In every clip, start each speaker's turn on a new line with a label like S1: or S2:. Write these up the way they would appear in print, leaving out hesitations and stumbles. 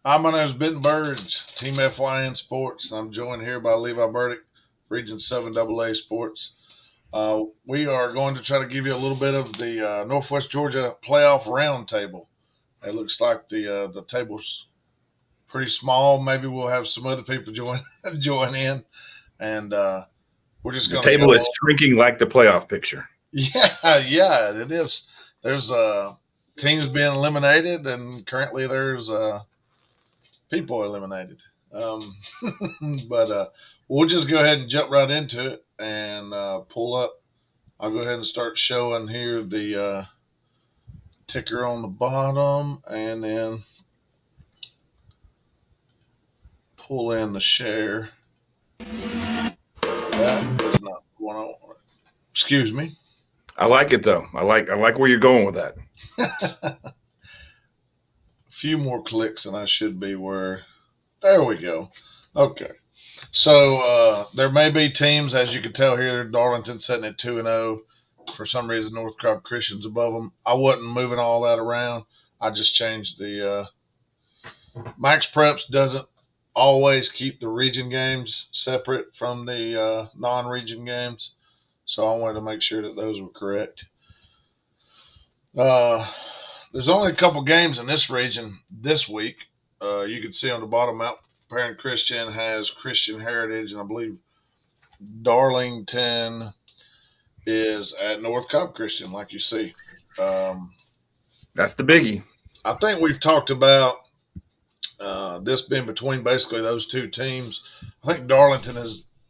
S1: Hi, my name is Ben Burge, Team FYN Sports, and I'm joined here by Levi Burdick, Region 7 AA Sports. We are going to try to give you a little bit of the Northwest Georgia playoff roundtable. It looks like the table's pretty small. Maybe we'll have some other people join join in, and we're just
S2: The
S1: going to
S2: table is
S1: go.
S2: shrinking like the playoff picture.
S1: Yeah, it is. There's teams being eliminated, and currently there's people eliminated. Um, but we'll just go ahead and jump right into it and pull up. I'll go ahead and start showing here the ticker on the bottom and then pull in the share. That is not the one I want. Excuse me.
S2: I like it though. I like where you're going with that.
S1: A few more clicks and I should be where. There we go. Okay. So there may be teams, as you can tell here, Darlington sitting at 2-0. For some reason, North Cobb Christian's above them. I wasn't moving all that around. I just changed the Max Preps doesn't always keep the region games separate from the non-region games, so I wanted to make sure that those were correct. Uh, there's only a couple games in this region this week. You can see on the bottom, Mount Parent Christian has Christian Heritage, and I believe Darlington is at North Cobb Christian, like you see.
S2: That's the biggie.
S1: I think we've talked about this being between basically those two teams. I think Darlington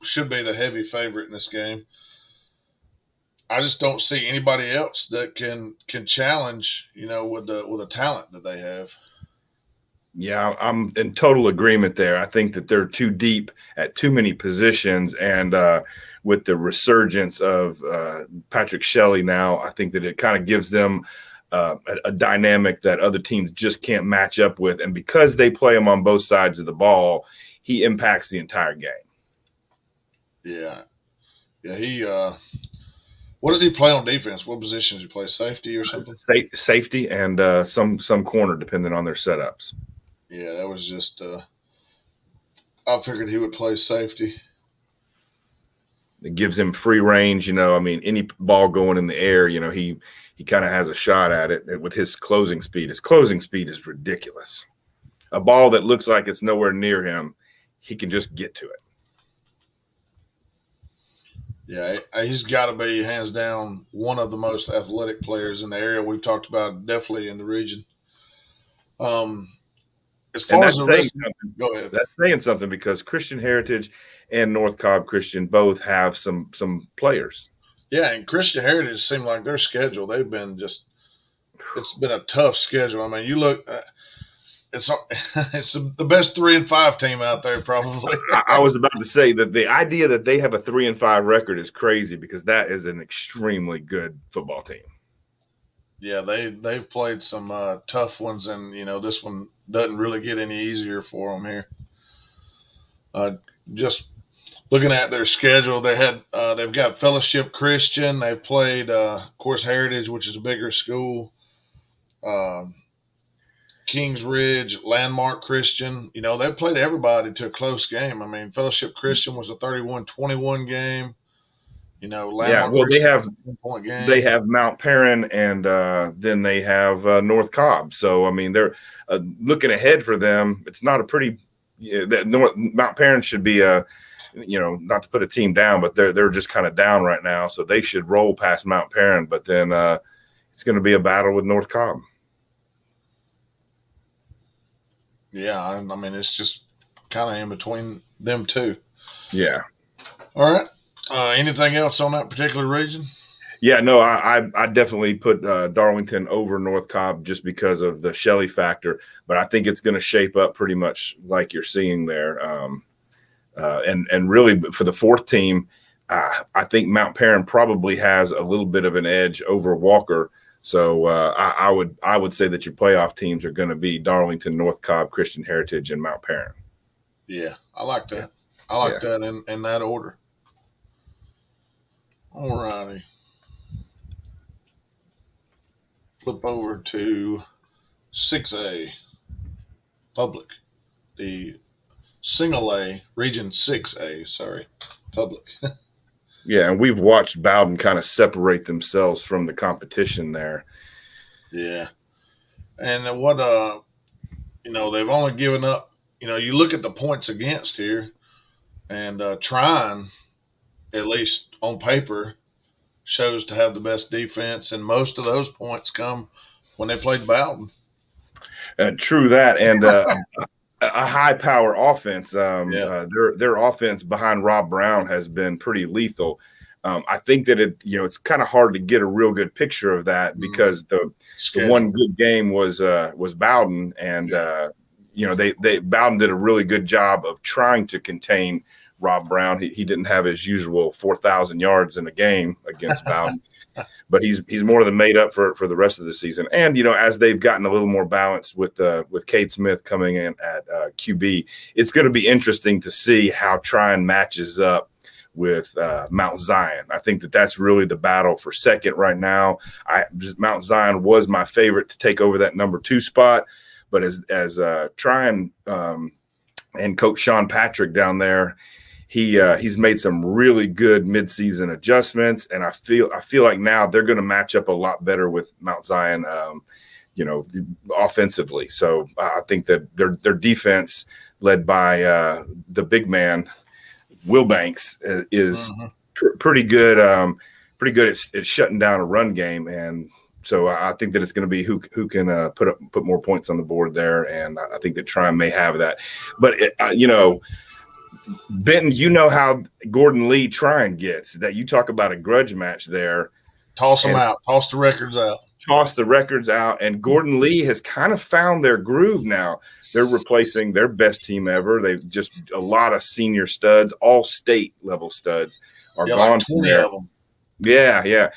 S1: should be the heavy favorite in this game. I just don't see anybody else that can challenge, with the talent that they have.
S2: Yeah, I'm in total agreement there. I think that they're too deep at too many positions, and with the resurgence of Patrick Shelley now, I think that it kind of gives them a dynamic that other teams just can't match up with. And because they play him on both sides of the ball, he impacts the entire game.
S1: Yeah. He. What does he play on defense? What position does he play? Safety or something?
S2: Safety and some corner, depending on their setups.
S1: Yeah, that was just. I figured he would play safety.
S2: It gives him free range. I mean, any ball going in the air, he kind of has a shot at it with his closing speed. His closing speed is ridiculous. A ball that looks like it's nowhere near him, he can just get to it.
S1: Yeah, he's got to be hands down one of the most athletic players in the area. We've talked about definitely in the region. As far as the rest, go ahead.
S2: That's saying something because Christian Heritage and North Cobb Christian both have some players.
S1: Yeah, and Christian Heritage seemed like their schedule. They've been it's been a tough schedule. I mean, you look. It's the best 3-5 team out there, probably.
S2: I was about to say that the idea that they have a 3-5 record is crazy because that is an extremely good football team.
S1: Yeah, they've played some tough ones, and this one doesn't really get any easier for them here. Just looking at their schedule, they've got Fellowship Christian. They've played, of course, Heritage, which is a bigger school. Kings Ridge, Landmark Christian. They played everybody to a close game. I mean, Fellowship Christian was a 31-21 game. Landmark Christian
S2: they have Mount Perrin and then they have North Cobb. So I mean, they're looking ahead for them. It's not a pretty. Mount Perrin should be not to put a team down, but they're just kind of down right now. So they should roll past Mount Perrin, but then it's going to be a battle with North Cobb.
S1: Yeah, I mean, it's just kind of in between them two.
S2: Yeah.
S1: All right. Anything else on that particular region?
S2: Yeah, no, I definitely put Darlington over North Cobb just because of the Shelley factor, but I think it's going to shape up pretty much like you're seeing there. And really for the fourth team, I think Mount Perrin probably has a little bit of an edge over Walker. So I would say that your playoff teams are going to be Darlington, North Cobb, Christian Heritage, and Mount Perrin.
S1: Yeah, I like that. I like that in that order. All righty. Flip over to 6A, public. the single A, Region 6A, sorry, public.
S2: Yeah, and we've watched Bowden kind of separate themselves from the competition there.
S1: Yeah. And what, they've only given up, you look at the points against here, and Trine, at least on paper, shows to have the best defense, and most of those points come when they played Bowden.
S2: True that, and a high power offense.
S1: Yeah.
S2: Their offense behind Rob Brown has been pretty lethal. I think that it's kind of hard to get a real good picture of that because the one good game was Bowden, and they Bowden did a really good job of trying to contain Rob Brown. He didn't have his usual 4,000 yards in a game against Bowden, but he's more than made up for the rest of the season. And as they've gotten a little more balanced with Cade Smith coming in at QB, it's going to be interesting to see how Trine matches up with Mount Zion. I think that's really the battle for second right now. Mount Zion was my favorite to take over that number 2 spot, but as Trine and Coach Sean Patrick down there, he's made some really good midseason adjustments, and I feel like now they're going to match up a lot better with Mount Zion, offensively. So I think that their defense, led by the big man Will Banks, is pretty good. Pretty good at shutting down a run game, and so I think that it's going to be who can put more points on the board there, and I think that Trine may have that, but Benton, how Gordon Lee Trine gets that. You talk about a grudge match there.
S1: Toss them out. Toss the records out.
S2: Toss the records out. And Gordon Lee has kind of found their groove now. They're replacing their best team ever. They've just a lot of senior studs, all state level studs are gone
S1: like 20
S2: from
S1: of them.
S2: Yeah.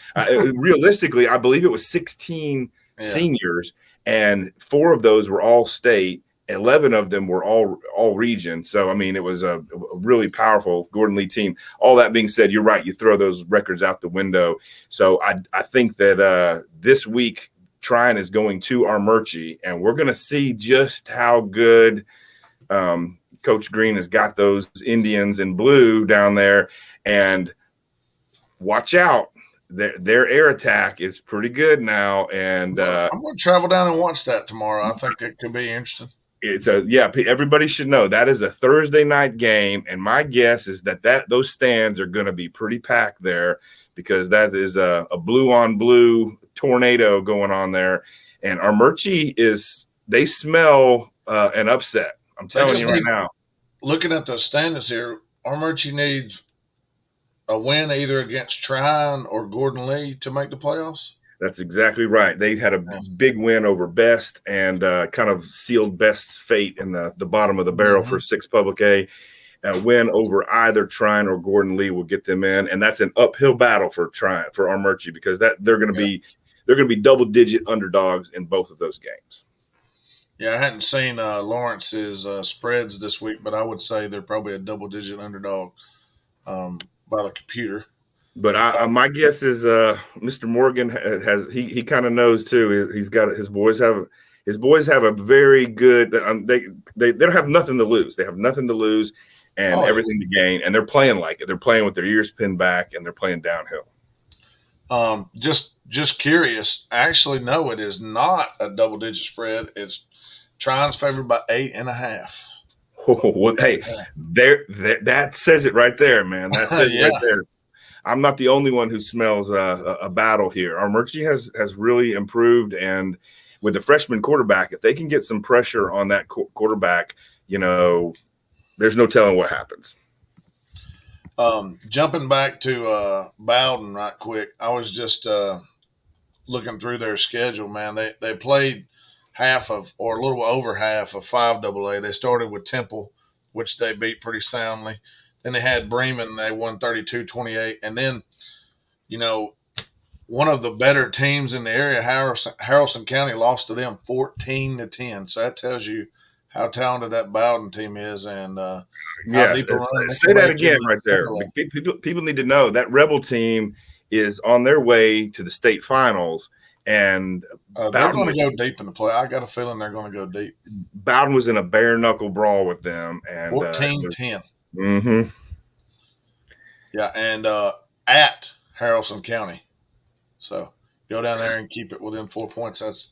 S2: Realistically, I believe it was 16 seniors, and 4 of those were all state. 11 of them were all region. So, I mean, it was a really powerful Gordon Lee team. All that being said, you're right. You throw those records out the window. So I think that this week Trine is going to Armurchie, and we're going to see just how good Coach Green has got those Indians in blue down there. And watch out. Their air attack is pretty good now. And
S1: I'm going to travel down and watch that tomorrow. I think it could be interesting.
S2: Everybody should know that is a Thursday night game, and my guess is that those stands are going to be pretty packed there, because that is a blue on blue tornado going on there, and Armurchie they smell an upset. I'm telling you right now.
S1: Looking at the standings here, Armurchie needs a win either against Trine or Gordon Lee to make the playoffs.
S2: That's exactly right. They had a big win over Best, and kind of sealed Best's fate in the bottom of the barrel for 6 Public A. A win over either Trine or Gordon Lee will get them in, and that's an uphill battle for Armurchie, because they're going to be double-digit underdogs in both of those games.
S1: Yeah, I hadn't seen Lawrence's spreads this week, but I would say they're probably a double-digit underdog by the computer.
S2: But my guess is Mr. Morgan he kind of knows too. He's got his boys have a very good. They don't have nothing to lose. They have nothing to lose and everything to gain, and they're playing like it. They're playing with their ears pinned back, and they're playing downhill.
S1: Just curious. Actually, no, it is not a double-digit spread. It's Trine's favored by 8.5.
S2: Oh, well, hey, that says it right there, man. That says it right there. I'm not the only one who smells a battle here. Armurchie has really improved, and with the freshman quarterback, if they can get some pressure on that quarterback, there's no telling what happens.
S1: Jumping back to Bowden right quick, I was just looking through their schedule, man. They played half of, or a little over half of 5AA. They started with Temple, which they beat pretty soundly. Then they had Bremen. They won 32-28. And then, one of the better teams in the area, Haralson County, lost to them 14-10. So that tells you how talented that Bowden team is. And
S2: say that again right there. People need to know that Rebel team is on their way to the state finals, and
S1: They're
S2: Bowden
S1: going to
S2: was
S1: go deep in the play. I got a feeling they're going to go deep.
S2: Bowden was in a bare knuckle brawl with them, and
S1: 14-10.
S2: Mm-hmm.
S1: Yeah, and at Haralson County. So go down there and keep it within 4 points. That's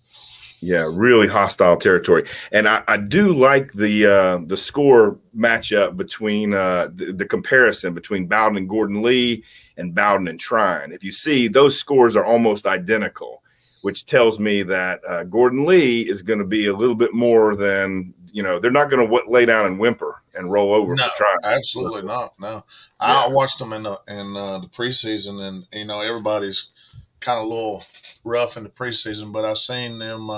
S2: really hostile territory. And I do like the score matchup between the comparison between Bowden and Gordon Lee and Bowden and Trine. If you see, those scores are almost identical, which tells me that Gordon Lee is going to be a little bit more than, they're not going to lay down and whimper and roll over
S1: no,
S2: for Trine.
S1: absolutely not. No,
S2: Yeah.
S1: I watched them in the preseason, and everybody's kind of a little rough in the preseason, but I seen them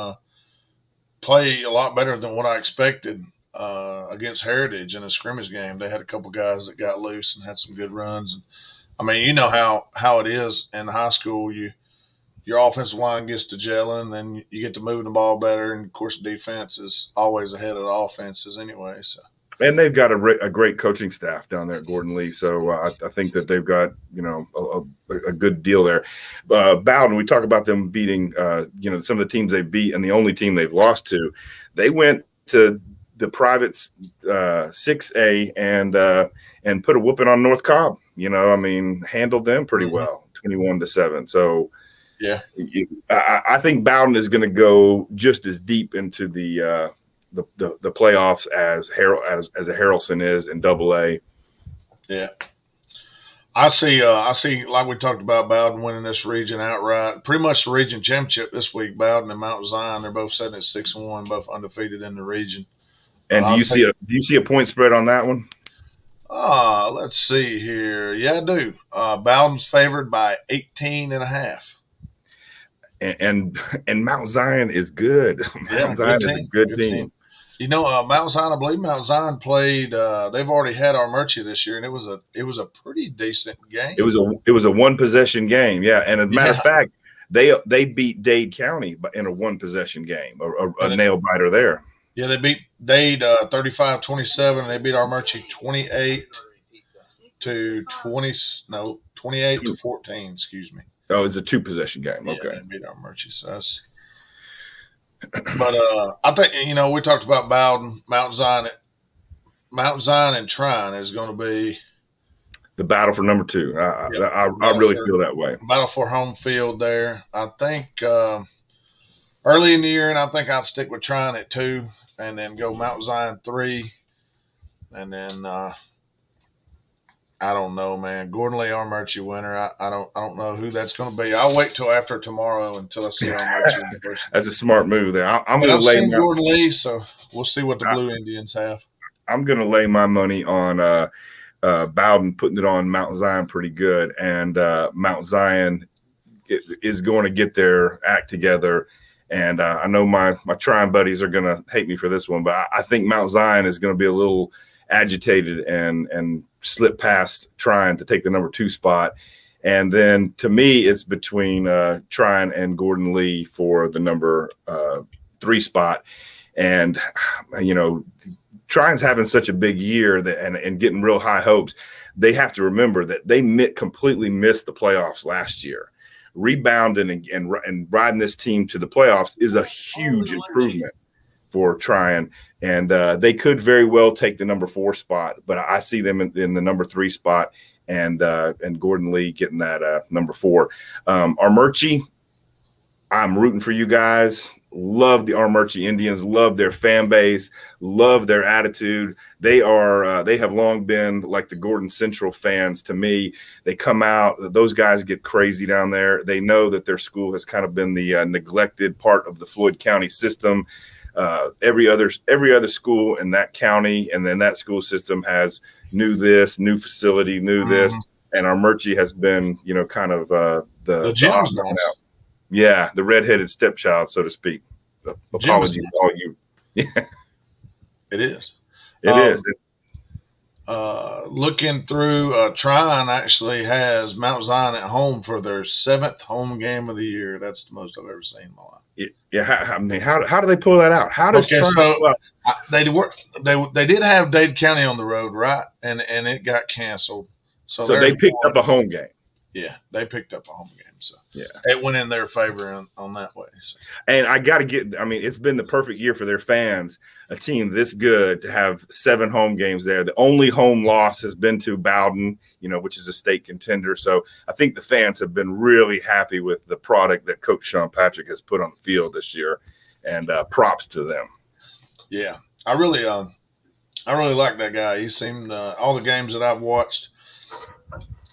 S1: play a lot better than what I expected against Heritage in a scrimmage game. They had a couple guys that got loose and had some good runs. And I mean, you know how it is in high school. Your offensive line gets to gelling, then you get to moving the ball better, and of course, the defense is always ahead of the offenses anyway. So.
S2: And they've got a great coaching staff down there at Gordon Lee, so I think that they've got a good deal there. Bowden, we talk about them beating some of the teams they beat, and the only team they've lost to. They went to the private 6A and put a whooping on North Cobb. Handled them pretty well, 21-7. So
S1: yeah,
S2: I think Bowden is going to go just as deep into the playoffs as a Haralson is in AA.
S1: Yeah, I see like we talked about Bowden winning this region outright. Pretty much the region championship this week. Bowden and Mount Zion, they're both sitting at 6-1, both undefeated in the region.
S2: And do you see a point spread on that one?
S1: Let's see here. Yeah, I do. Bowden's favored by 18.5.
S2: And Mount Zion is good. Mount Zion is a good team.
S1: Mount Zion, I believe Mount Zion played. They've already had Armurchie this year, and it was a pretty decent game.
S2: It was a one possession game, yeah. And as a matter of fact, they beat Dade County in a one possession game, a nail biter there.
S1: Yeah, they beat Dade 35-27, and they beat Armurchie 28-14. Excuse me.
S2: Oh, it's a two possession game. Okay,
S1: yeah, they beat Armurchie. So that's. But I think we talked about Bowden, Mount Zion and Trine is going to be
S2: the battle for number 2. I really feel that way.
S1: Battle for home field there. I think early in the year, and I think I'll stick with Trine at 2, and then go Mount Zion 3, and then I don't know, man. Gordon Lee Armurchie winner. I don't know who that's going to be. I'll wait till after tomorrow until I see Armurchie.
S2: That's a smart move there. I'm going to lay
S1: Gordon Lee, so we'll see what the Blue Indians have.
S2: I'm going to lay my money on Bowden putting it on Mount Zion pretty good, and Mount Zion is going to get their act together. And I know my Trine buddies are going to hate me for this one, but I think Mount Zion is going to be a little agitated and slip past Trine to take the number 2 spot. And then to me, it's between Trine and Gordon Lee for the number 3 spot. And, Trine's having such a big year and getting real high hopes. They have to remember that they completely missed the playoffs last year. Rebounding and riding this team to the playoffs is a huge improvement for Trine. And they could very well take the number 4 spot, but I see them in the number 3 spot, and Gordon Lee getting that number 4. Armurchie, I'm rooting for you guys. Love the Armurchie Indians. Love their fan base. Love their attitude. They have long been like the Gordon Central fans to me. They come out. Those guys get crazy down there. They know that their school has kind of been the neglected part of the Floyd County system. Every other school in that county and then that school system has new facility, this, and Armurchie has been, kind of the
S1: gym's nice.
S2: Yeah, the redheaded stepchild, so to speak. Apologies to all you. Yeah,
S1: it is.
S2: It is.
S1: Looking through, Trine actually has Mount Zion at home for their 7th home game of the year. That's the most I've ever seen in my life.
S2: Yeah, how do they pull that out? How does
S1: they did have Dade County on the road, right? And it got canceled.
S2: So they picked up a home game.
S1: Yeah, they picked up a home game. So
S2: Yeah.
S1: it went in their favor on that way. So.
S2: And I got to get, I mean, it's been the perfect year for their fans, a team this good to have 7 home games there. The only home loss has been to Bowden, which is a state contender. So I think the fans have been really happy with the product that Coach Sean Patrick has put on the field this year, and props to them.
S1: Yeah, I really like that guy. He seemed all the games that I've watched,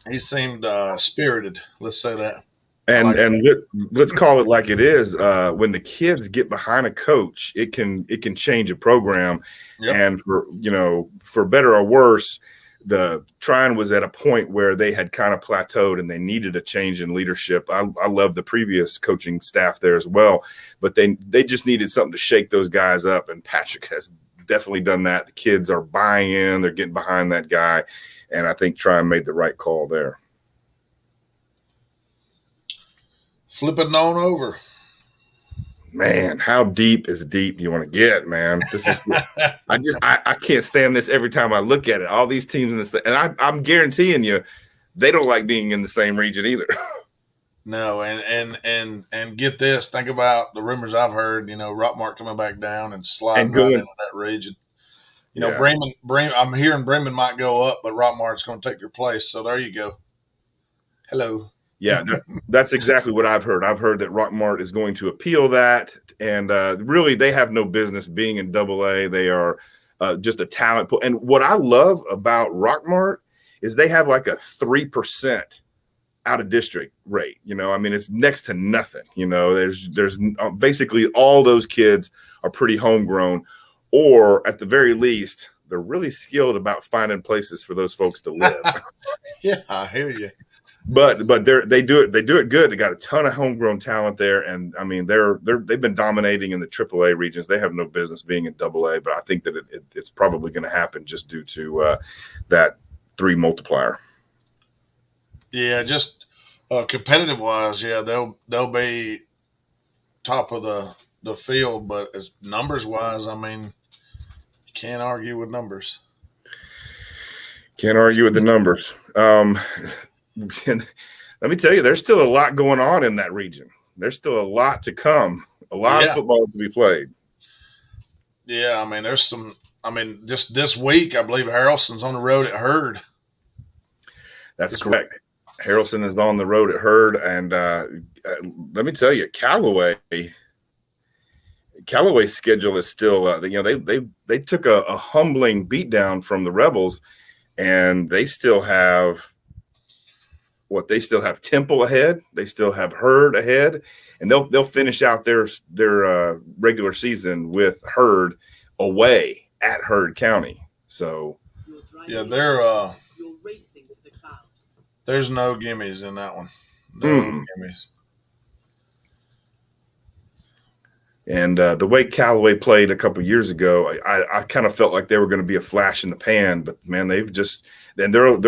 S1: he seemed spirited. Let's say that.
S2: And
S1: like
S2: let's call it like it is. When the kids get behind a coach, it can change a program.
S1: Yep.
S2: And for better or worse, the Trine was at a point where they had kind of plateaued and they needed a change in leadership. I love the previous coaching staff there as well, but they just needed something to shake those guys up. And Patrick has definitely done that. The kids are buying in; they're getting behind that guy, and I think Trine made the right call there.
S1: Flip it on over.
S2: Man, how deep is deep you want to get, man? This is I can't stand this every time I look at it. All these teams in this, and I'm guaranteeing you, they don't like being in the same region either.
S1: No, and get this. Think about the rumors I've heard. Rockmart coming back down and sliding
S2: And going-
S1: right into that region.
S2: Yeah.
S1: Bremen. I'm hearing Bremen might go up, but Rockmart's going to take their place. So there you go. Hello.
S2: Yeah, that's exactly what I've heard. I've heard that Rockmart is going to appeal that, and really they have no business being in AA. They are just a talent pool. And what I love about Rockmart is they have like a 3% out of district rate. I mean, it's next to nothing. There's basically all those kids are pretty homegrown, or at the very least, they're really skilled about finding places for those folks to live.
S1: Yeah, I hear you.
S2: But they do it good. They got a ton of homegrown talent there, and I mean they've been dominating in the AAA regions. They have no business being in AA, but I think that it's probably going to happen just due to that 3 multiplier.
S1: Yeah, just competitive wise, yeah, they'll be top of the field, but as numbers wise, I mean, you can't argue with numbers.
S2: Can't argue with the numbers. Let me tell you, there's still a lot going on in that region. There's still a lot to come. A lot of football to be played.
S1: Yeah, I mean, there's some. I mean, just this week, I believe Harrelson's on the road at Hurd.
S2: That's correct. Harrelson is on the road at Hurd, and let me tell you, Callaway's schedule is still. They took a humbling beatdown from the Rebels, and they still have. They still have Temple ahead. They still have Hurd ahead, and they'll finish out their regular season with Hurd away at Hurd County. So,
S1: yeah, there's no gimmies in that one. No gimmies.
S2: And the way Callaway played a couple years ago, I kind of felt like they were going to be a flash in the pan. But man, they're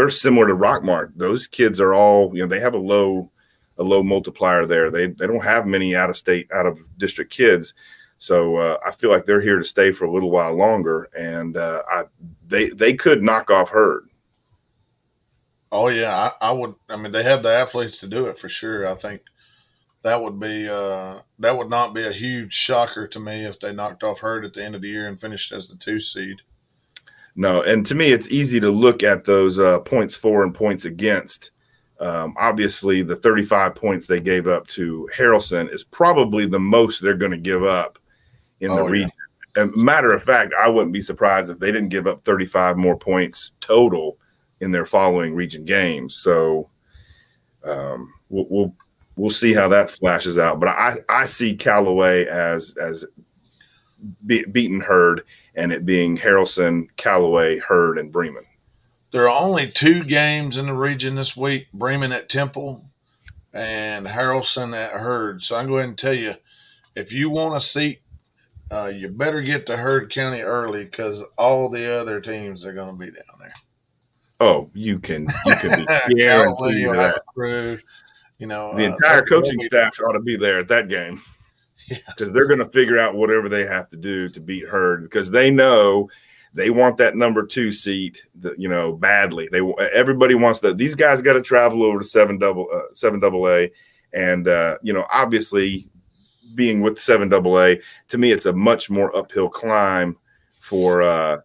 S2: similar to Rockmart. Those kids are all they have a low multiplier there. They don't have many out of district kids, so I feel like they're here to stay for a little while longer. And they could knock off Hurd.
S1: Oh yeah, I would. I mean, they have the athletes to do it for sure. I think. That would not be a huge shocker to me if they knocked off Hurd at the end of the year and finished as the 2 seed.
S2: No, and to me, it's easy to look at those points for and points against. Obviously, the 35 points they gave up to Harrelson is probably the most they're going to give up in the region. As a matter of fact, I wouldn't be surprised if they didn't give up 35 more points total in their following region games. So we'll see how that flashes out. But I see Callaway as beating Hurd, and it being Harrelson, Callaway, Hurd, and Bremen.
S1: There are only 2 games in the region this week, Bremen at Temple and Harrelson at Hurd. So I'm going to tell you, if you want a seat, you better get to Hurd County early because all the other teams are going to be down there.
S2: Oh, you can be guaranteed that.
S1: Crew,
S2: the entire coaching staff ought to be there at that game. Because they're going to figure out whatever they have to do to beat Hurd, because they know they want that number 2 seat, badly. Everybody wants that. These guys got to travel over to 7AA, And obviously, being with 7AA, to me, it's a much more uphill climb for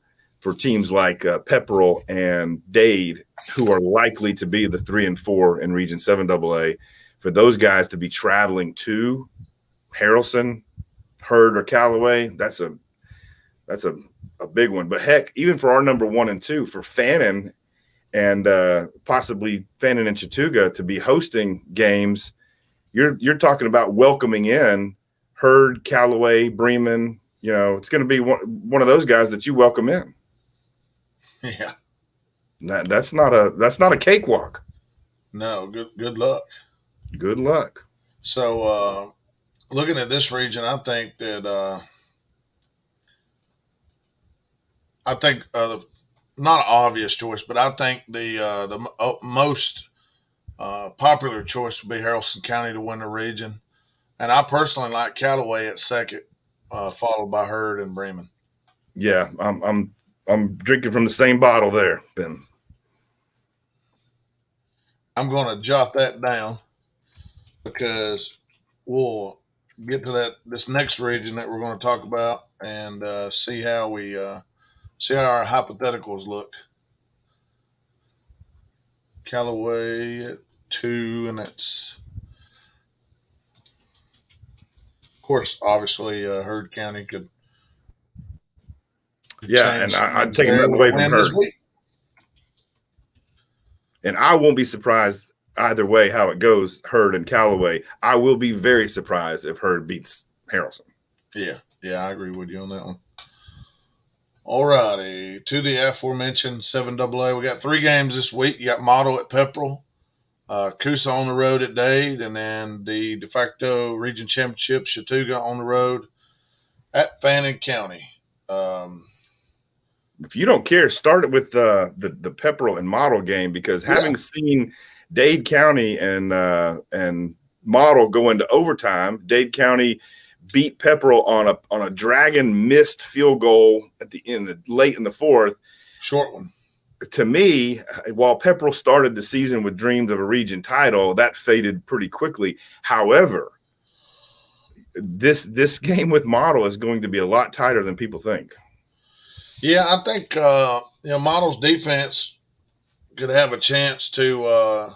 S2: teams like Pepperell and Dade, who are likely to be the 3 and 4 in Region 7AA. For those guys to be traveling to Harrelson, Hurd, or Callaway, that's a big one. But heck, even for our number 1 and 2, for Fannin and possibly Fannin and Chattooga to be hosting games, you're talking about welcoming in Hurd, Callaway, Bremen. It's going to be one of those guys that you welcome in.
S1: Yeah,
S2: that's not a cakewalk.
S1: No, good luck.
S2: Good luck.
S1: So, looking at this region, I think that not an obvious choice, but I think the most popular choice would be Haralson County to win the region, and I personally like Callaway at second, followed by Hurd and Bremen.
S2: Yeah, I'm drinking from the same bottle there, Ben.
S1: I'm going to jot that down because we'll get to this next region that we're going to talk about and see how our hypotheticals look. Callaway at 2, and that's of course obviously Hurd County could
S2: yeah, and I'd take nothing away from Hurd. And I won't be surprised either way how it goes, Hurd and Callaway. I will be very surprised if Hurd beats Harrelson.
S1: Yeah, I agree with you on that one. All righty, to the aforementioned 7AA. We got 3 games this week. You got Model at Pepperell, Coosa on the road at Dade, and then the de facto region championship, Chattooga on the road at Fannin County.
S2: If you don't care, start it with the Pepperell and Model game, because having seen Dade County and Model go into overtime, Dade County beat Pepperell on a dragon missed field goal at the end, late in the 4th.
S1: Short one.
S2: To me, while Pepperell started the season with dreams of a region title, that faded pretty quickly. However, this game with Model is going to be a lot tighter than people think.
S1: Yeah, I think Model's defense could have a chance to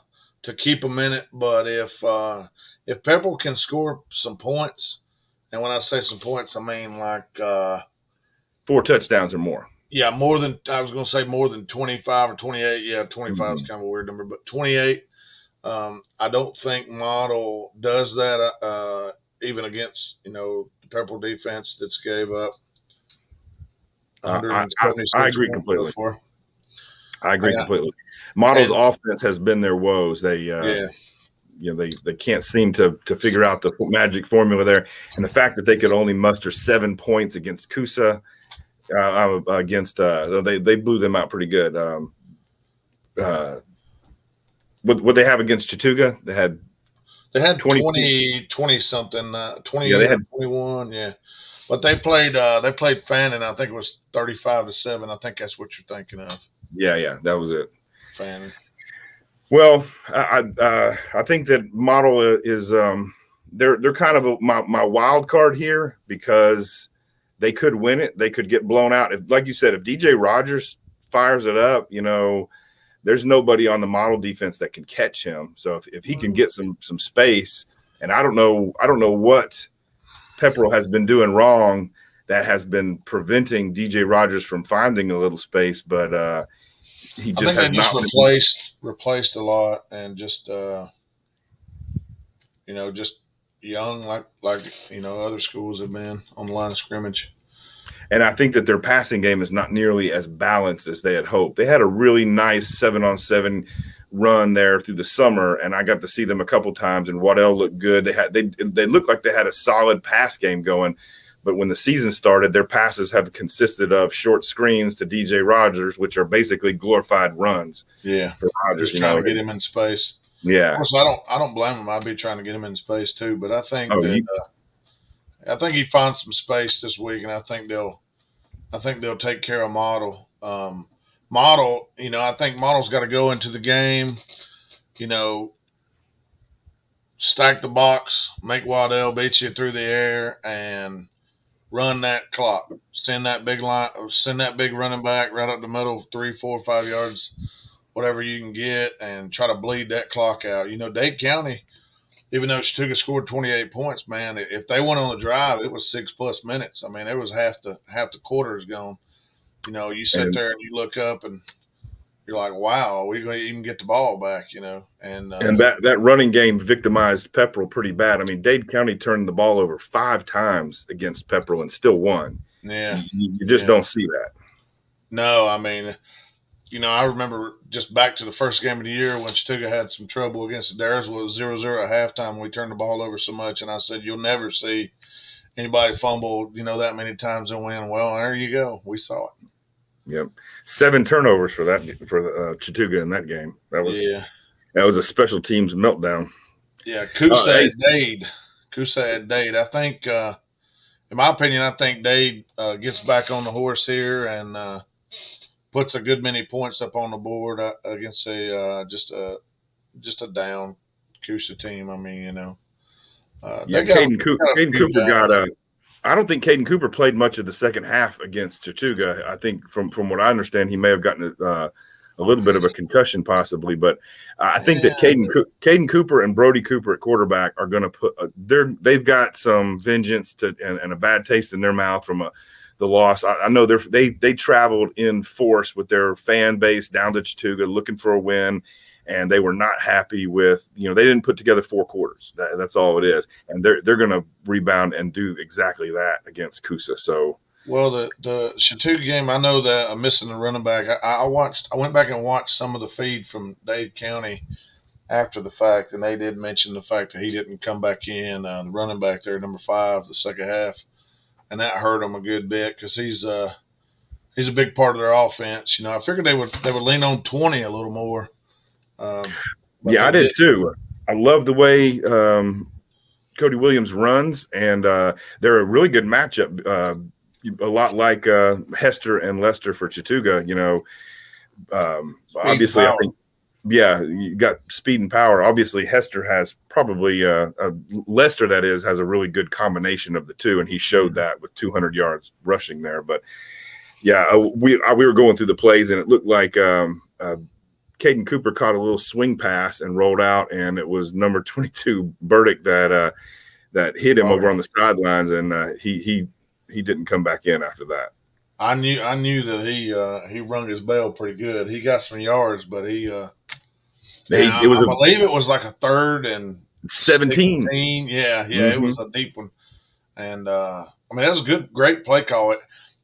S1: keep them in it, but if Pepperell can score some points, and when I say some points, I mean like
S2: 4 touchdowns or more.
S1: Yeah, more than I was going to say more than 25 or 28. Yeah, 25 is kind of a weird number, but 28. I don't think Model does that even against the Pepperell defense that's gave up.
S2: I agree completely.
S1: Before.
S2: I agree completely. Model's offense has been their woes. They they can't seem to figure out the magic formula there, and the fact that they could only muster 7 points against Coosa, they blew them out pretty good. What they have against Chattooga? They had
S1: 20 something, 20. Yeah, they had 21. Yeah. But they played Fannin. I think it was 35-7. I think that's what you're thinking of.
S2: Yeah, that was it.
S1: Fannin.
S2: Well, I think that Model is they're kind of my wild card here, because they could win it. They could get blown out. If, like you said, if DJ Rogers fires it up, there's nobody on the Model defense that can catch him. So if he can get some space, and I don't know what Pepperell has been doing wrong that has been preventing DJ Rogers from finding a little space, but he just has not
S1: replaced a lot, and just just young like other schools have been on the line of scrimmage.
S2: And I think that their passing game is not nearly as balanced as they had hoped. They had a really nice 7-on-7 run there through the summer, and I got to see them a couple times, and Waddell looked good. They looked like they had a solid pass game going, but when the season started, their passes have consisted of short screens to DJ Rogers, which are basically glorified runs.
S1: Yeah,
S2: for Rogers,
S1: just trying to get him in space.
S2: Yeah,
S1: of course, I don't blame him. I'd be trying to get him in space too, but I think I think he finds some space this week, and I think they'll take care of Model. Model, I think Model's got to go into the game, stack the box, make Waddell beat you through the air, and run that clock. Send that big line, send that big running back right up the middle, 3, 4, 5 yards, whatever you can get, and try to bleed that clock out. Dade County, even though Chattooga scored 28 points, man, if they went on the drive, it was 6+ minutes. I mean, it was half the quarter is gone. You sit
S2: And
S1: there and you look up and you're like, wow, are we going to even get the ball back? And
S2: and that running game victimized Pepperell pretty bad. I mean, Dade County turned the ball over 5 times against Pepperell and still won.
S1: yeah,
S2: You just
S1: yeah.
S2: don't see that.
S1: No, I mean, I remember just back to the first game of the year when Chattooga had some trouble against theirs was 0-0 at halftime. We turned the ball over so much, and I said, you'll never see anybody fumble, that many times and win. Well, there you go. We saw it.
S2: Yep, 7 turnovers for Chattooga in that game. That was a special teams meltdown.
S1: Yeah, Coosa at Dade. I think, in my opinion, I think Dade gets back on the horse here and puts a good many points up on the board against just a down Coosa team. I mean,
S2: Yeah,
S1: they got
S2: Caden Cooper got I don't think Caden Cooper played much of the second half against Chattooga. I think from what I understand, he may have gotten a little bit of a concussion possibly, but I think that Caden Cooper and Brody Cooper at quarterback are going to put they've got some vengeance and a bad taste in their mouth from the loss. I know they traveled in force with their fan base down to Chattooga looking for a win, and they were not happy with, they didn't put together 4 quarters. That's all it is. And they're going to rebound and do exactly that against Coosa. So,
S1: well, the Chattooga game, I know that I'm missing the running back. I went back and watched some of the feed from Dade County after the fact, and they did mention the fact that he didn't come back in. The running back there, number 5, the second half, and that hurt him a good bit because he's a big part of their offense. I figured they would lean on 20 a little more.
S2: Yeah, I did too. I love the way Cody Williams runs, and they're a really good matchup. A lot like Hester and Lester for Chattooga. Obviously, I think, yeah, you got speed and power. Obviously, Hester has probably Lester, that is, has a really good combination of the two, and he showed that with 200 yards rushing there. But yeah, we were going through the plays, and it looked like Caden Cooper caught a little swing pass and rolled out, and it was number 22 Burdick that hit him over on the sidelines, and he didn't come back in after that.
S1: I knew that he rung his bell pretty good. He got some yards, but I believe it was like a 3rd and
S2: 17.
S1: Yeah, It was a deep one, and I mean, that was a great play call.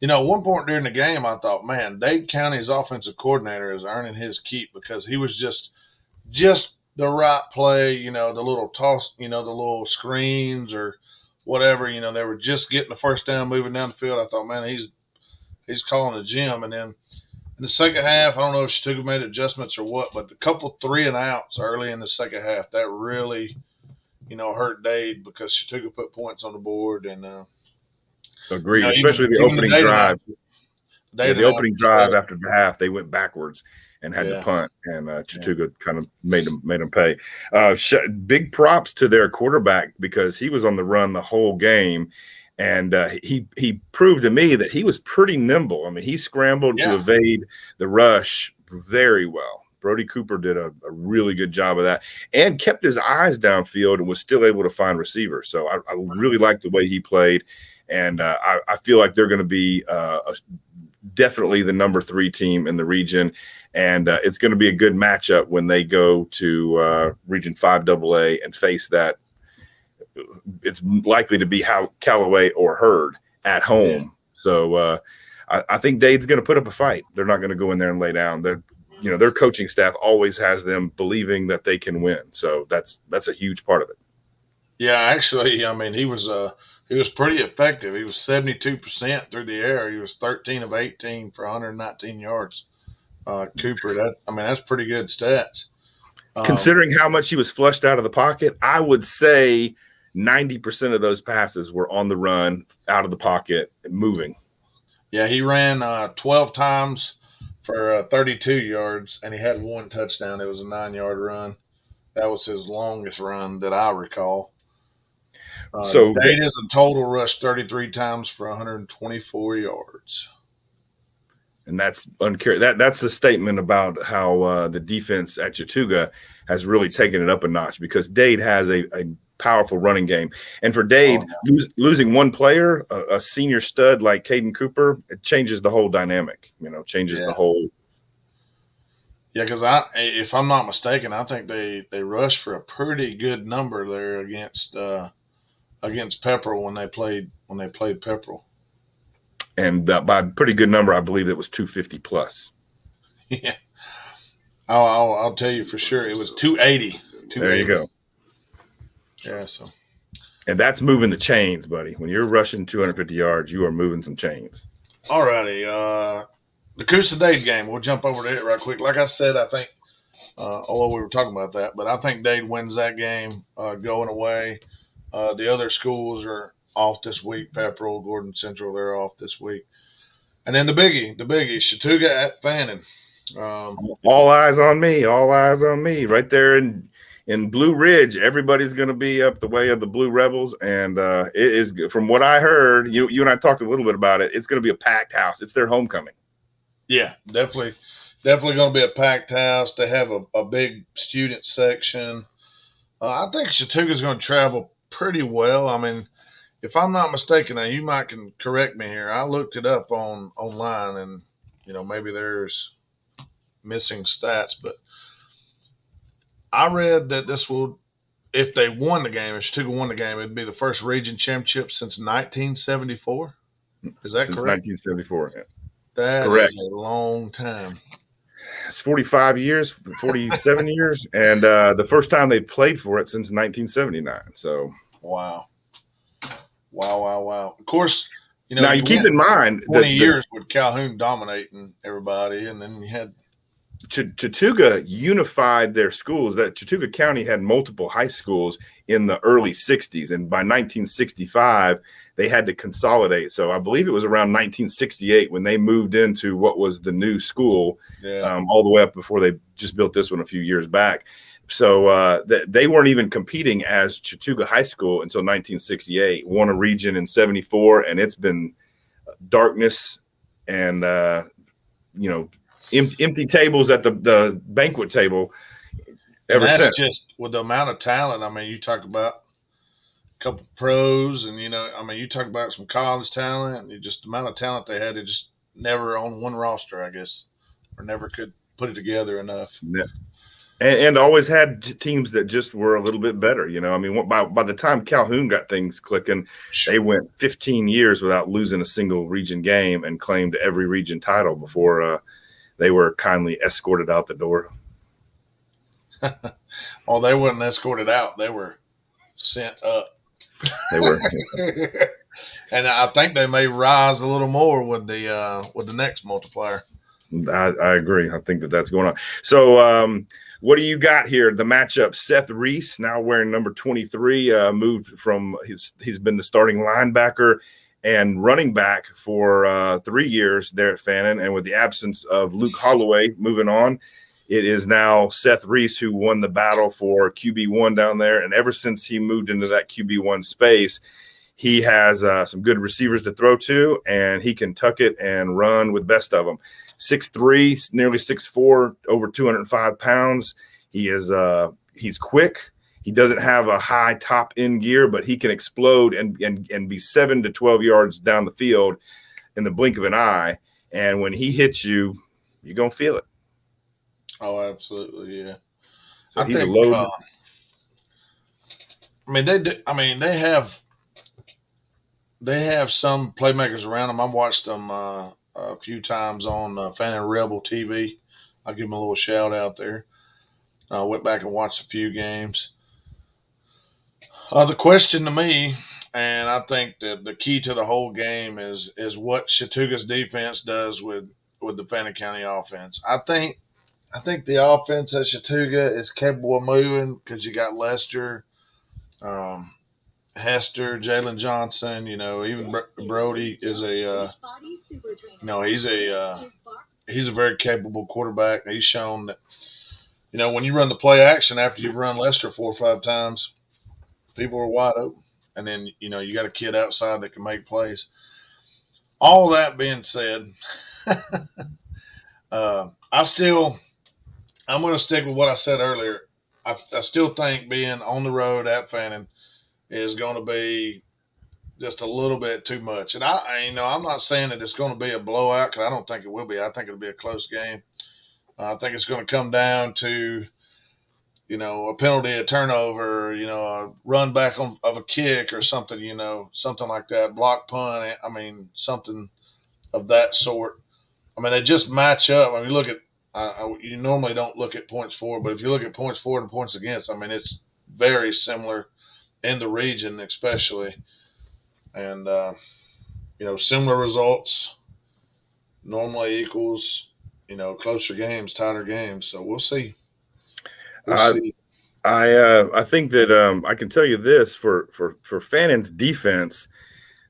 S1: At one point during the game, I thought, man, Dade County's offensive coordinator is earning his keep because he was just the right play, the little toss, the little screens or whatever, they were just getting the first down, moving down the field. I thought, man, he's calling the gym. And then in the second half, I don't know if Chattooga made adjustments or what, but a couple 3 and outs early in the second half, that really, hurt Dade because Chattooga put points on the board. And
S2: agreed, especially the opening drive. The opening drive after the half, they went backwards and had to punt, and Chattooga kind of made them pay. Big props to their quarterback because he was on the run the whole game, and he proved to me that he was pretty nimble. I mean, he scrambled to evade the rush very well. Brody Cooper did a really good job of that and kept his eyes downfield and was still able to find receivers. So I really liked the way he played. And I feel like they're going to be definitely the number 3 team in the region. And it's going to be a good matchup when they go to Region 5 AA and face that. It's likely to be Callaway or Hurd at home. Yeah. So I think Dade's going to put up a fight. They're not going to go in there and lay down. Their coaching staff always has them believing that they can win. So that's a huge part of it.
S1: Yeah, actually, I mean, he was pretty effective. He was 72% through the air. He was 13 of 18 for 119 yards. Cooper, that's pretty good stats.
S2: Considering how much he was flushed out of the pocket, I would say 90% of those passes were on the run, out of the pocket, moving.
S1: Yeah, he ran 12 times for 32 yards, and he had 1 touchdown. It was a 9-yard run. That was his longest run that I recall.
S2: So
S1: Dade is a total rush 33 times for 124 yards.
S2: and that's that's a statement about how the defense at Chattooga has really taken it up a notch, because Dade has a powerful running game. And for
S1: Oh,
S2: Dade,
S1: yeah.
S2: losing one player, a senior stud like Caden Cooper, it changes the whole dynamic, changes the
S1: Yeah.
S2: whole.
S1: Yeah, because if I'm not mistaken, I think they rushed for a pretty good number there against Pepperell when they played Pepperell.
S2: And by a pretty good number, I believe it was 250 plus.
S1: Yeah, I'll tell you for sure, it was 280.
S2: There you
S1: 280.
S2: go.
S1: Yeah, so
S2: And that's moving the chains, buddy. When you're rushing 250 yards, you are moving some chains.
S1: alrighty. The Coosa Dade game. We'll jump over to it right quick. Like I said, I think although we were talking about that, but I think Dade wins that game going away. The other schools are off this week. Pepperell, Gordon Central, they're off this week. And then the biggie, Chattooga at Fannin.
S2: All eyes on me. All eyes on me. Right there in Blue Ridge, everybody's going to be up the way of the Blue Rebels, and it is, from what I heard. You and I talked a little bit about it. It's going to be a packed house. It's their homecoming.
S1: Yeah, definitely going to be a packed house. They have a big student section. I think Chattooga's going to travel pretty well. I mean, if I'm not mistaken, now you might can correct me here. I looked it up online, and maybe there's missing stats, but I read that this will, if they won the game, if Chattooga won the game, it'd be the first region championship since 1974. Is that
S2: Since
S1: correct?
S2: 1974. Yeah.
S1: That
S2: Correct.
S1: is a long time.
S2: It's 45 years, 47 years, and the first time they played for it since 1979. So
S1: Wow. Wow. Of course,
S2: now you keep in mind
S1: 20 years with Calhoun dominating everybody, and then you had
S2: Chattooga unified their schools. That Chattooga County had multiple high schools in the early 60s, and by 1965 they had to consolidate. So I believe it was around 1968 when they moved into what was the new school, all the way up before they just built this one a few years back. So they weren't even competing as Chattooga High School until 1968. Won a region in 74, and it's been darkness and empty tables at the banquet table ever
S1: that's
S2: since.
S1: just with the amount of talent. I mean, you talk about a couple pros, and you talk about some college talent, and just the amount of talent they had. It just never on one roster, I guess, or never could put it together enough.
S2: Yeah. And always had teams that just were a little bit better. I mean, by the time Calhoun got things clicking, they went 15 years without losing a single region game and claimed every region title before they were kindly escorted out the door.
S1: Oh, they wasn't escorted out; they were sent up.
S2: They were,
S1: and I think they may rise a little more with the next multiplier.
S2: I agree. I think that's going on. So, what do you got here? The matchup: Seth Reese, now wearing number 23, moved from he's been the starting linebacker and running back for 3 years there at Fannin, and with the absence of Luke Holloway moving on, it is now Seth Reese who won the battle for QB1 down there. And ever since he moved into that QB1 space, he has some good receivers to throw to, and he can tuck it and run with best of them. 6'3", nearly 6'4", over 205 pounds. He's quick. He doesn't have a high top end gear, but he can explode and be 7 to 12 yards down the field in the blink of an eye. And when he hits you, you're going to feel it.
S1: Oh, absolutely, yeah.
S2: So he's a load.
S1: They have some playmakers around them. I've watched them a few times on Fannin Rebel TV. I'll give them a little shout out there. I went back and watched a few games. The question to me, and I think that the key to the whole game is what Chattooga's defense does with the Fannin County offense. I think the offense at Chattooga is capable of moving because you got Lester, Hester, Jalen Johnson. Even Brody is he's a very capable quarterback. He's shown that when you run the play action after you've run Lester 4 or 5 times, people are wide open. And then, you got a kid outside that can make plays. All that being said, I still, I'm going to stick with what I said earlier. I still think being on the road at Fannin is going to be just a little bit too much. And I'm not saying that it's going to be a blowout because I don't think it will be. I think it'll be a close game. I think it's going to come down to a penalty, a turnover, a run back of a kick or something, something like that, block punt. I mean, something of that sort. I mean, they just match up. I mean, look at you normally don't look at points for, but if you look at points for and points against, I mean, it's very similar in the region, especially, and similar results normally equals closer games, tighter games. So we'll see. We'll
S2: Uh,
S1: see.
S2: I think that I can tell you this for Fannin's defense,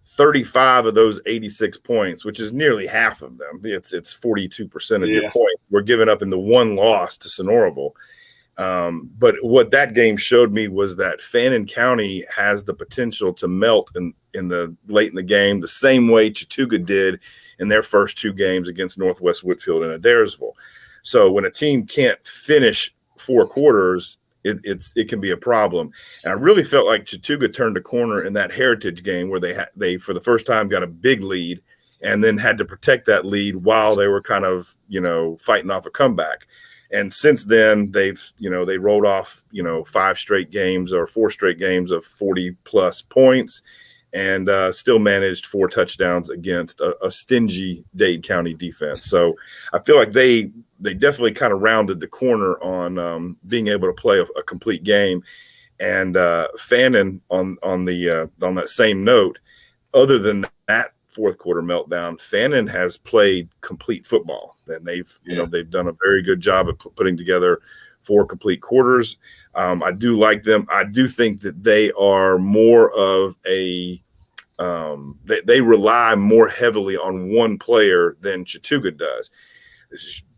S2: 35 of those 86 points, which is nearly half of them. It's 42% of your
S1: Yeah,
S2: points were given up in the one loss to Sonoraville. But what that game showed me was that Fannin County has the potential to melt in the late in the game, the same way Chattooga did in their first 2 games against Northwest Whitfield and Adairsville. So when a team can't finish 4 quarters, it can be a problem. And I really felt like Chattooga turned a corner in that Heritage game where they for the first time got a big lead and then had to protect that lead while they were kind of fighting off a comeback. And since then, they rolled off 5 straight games or 4 straight games of 40+ points, and still managed 4 touchdowns against a stingy Dade County defense. So I feel like they definitely kind of rounded the corner on being able to play a complete game. And Fannin on that same note, other than that fourth quarter meltdown, Fannin has played complete football, and they've done a very good job of putting together 4 complete quarters. I do like them. I do think that they are more of a they rely more heavily on one player than Chattooga does.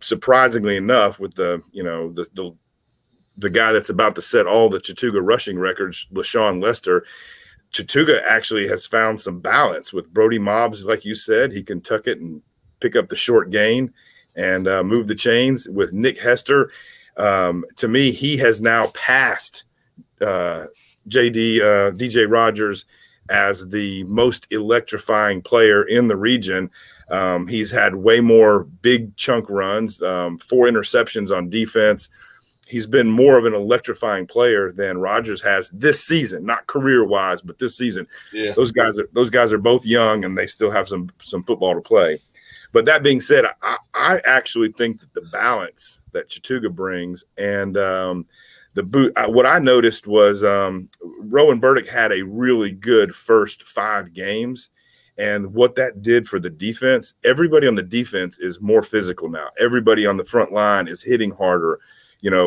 S2: Surprisingly enough, with the guy that's about to set all the Chattooga rushing records, LaShawn Lester, Chattooga actually has found some balance with Brody Mobbs. Like you said, he can tuck it and pick up the short gain and move the chains. With Nick Hester, to me, he has now passed DJ Rogers as the most electrifying player in the region. He's had way more big chunk runs, 4 interceptions on defense. He's been more of an electrifying player than Rogers has this season, not career-wise, but this season.
S1: yeah,
S2: Those guys are both young, and they still have some football to play. But that being said, I actually think that the balance that Chattooga brings and what I noticed was Rowan Burdick had a really good first 5 games. And what that did for the defense, everybody on the defense is more physical now. Everybody on the front line is hitting harder,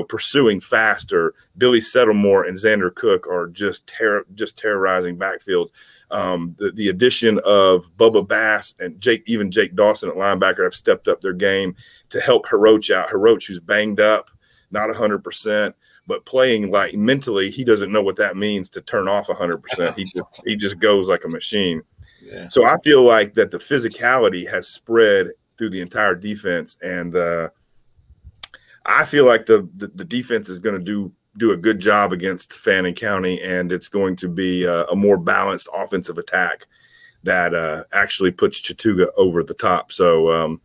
S2: pursuing faster. Billy Settlemore and Xander Cook are just terrorizing backfields. The addition of Bubba Bass and Jake Dawson at linebacker have stepped up their game to help Hiroch out. Hiroch, who's banged up, not 100%, but playing like mentally, he doesn't know what that means to turn off 100%. He just goes like a machine.
S1: yeah,
S2: So I feel like that the physicality has spread through the entire defense, and I feel like the defense is going to do a good job against Fannin County, and it's going to be a more balanced offensive attack that actually puts Chattooga over the top. So,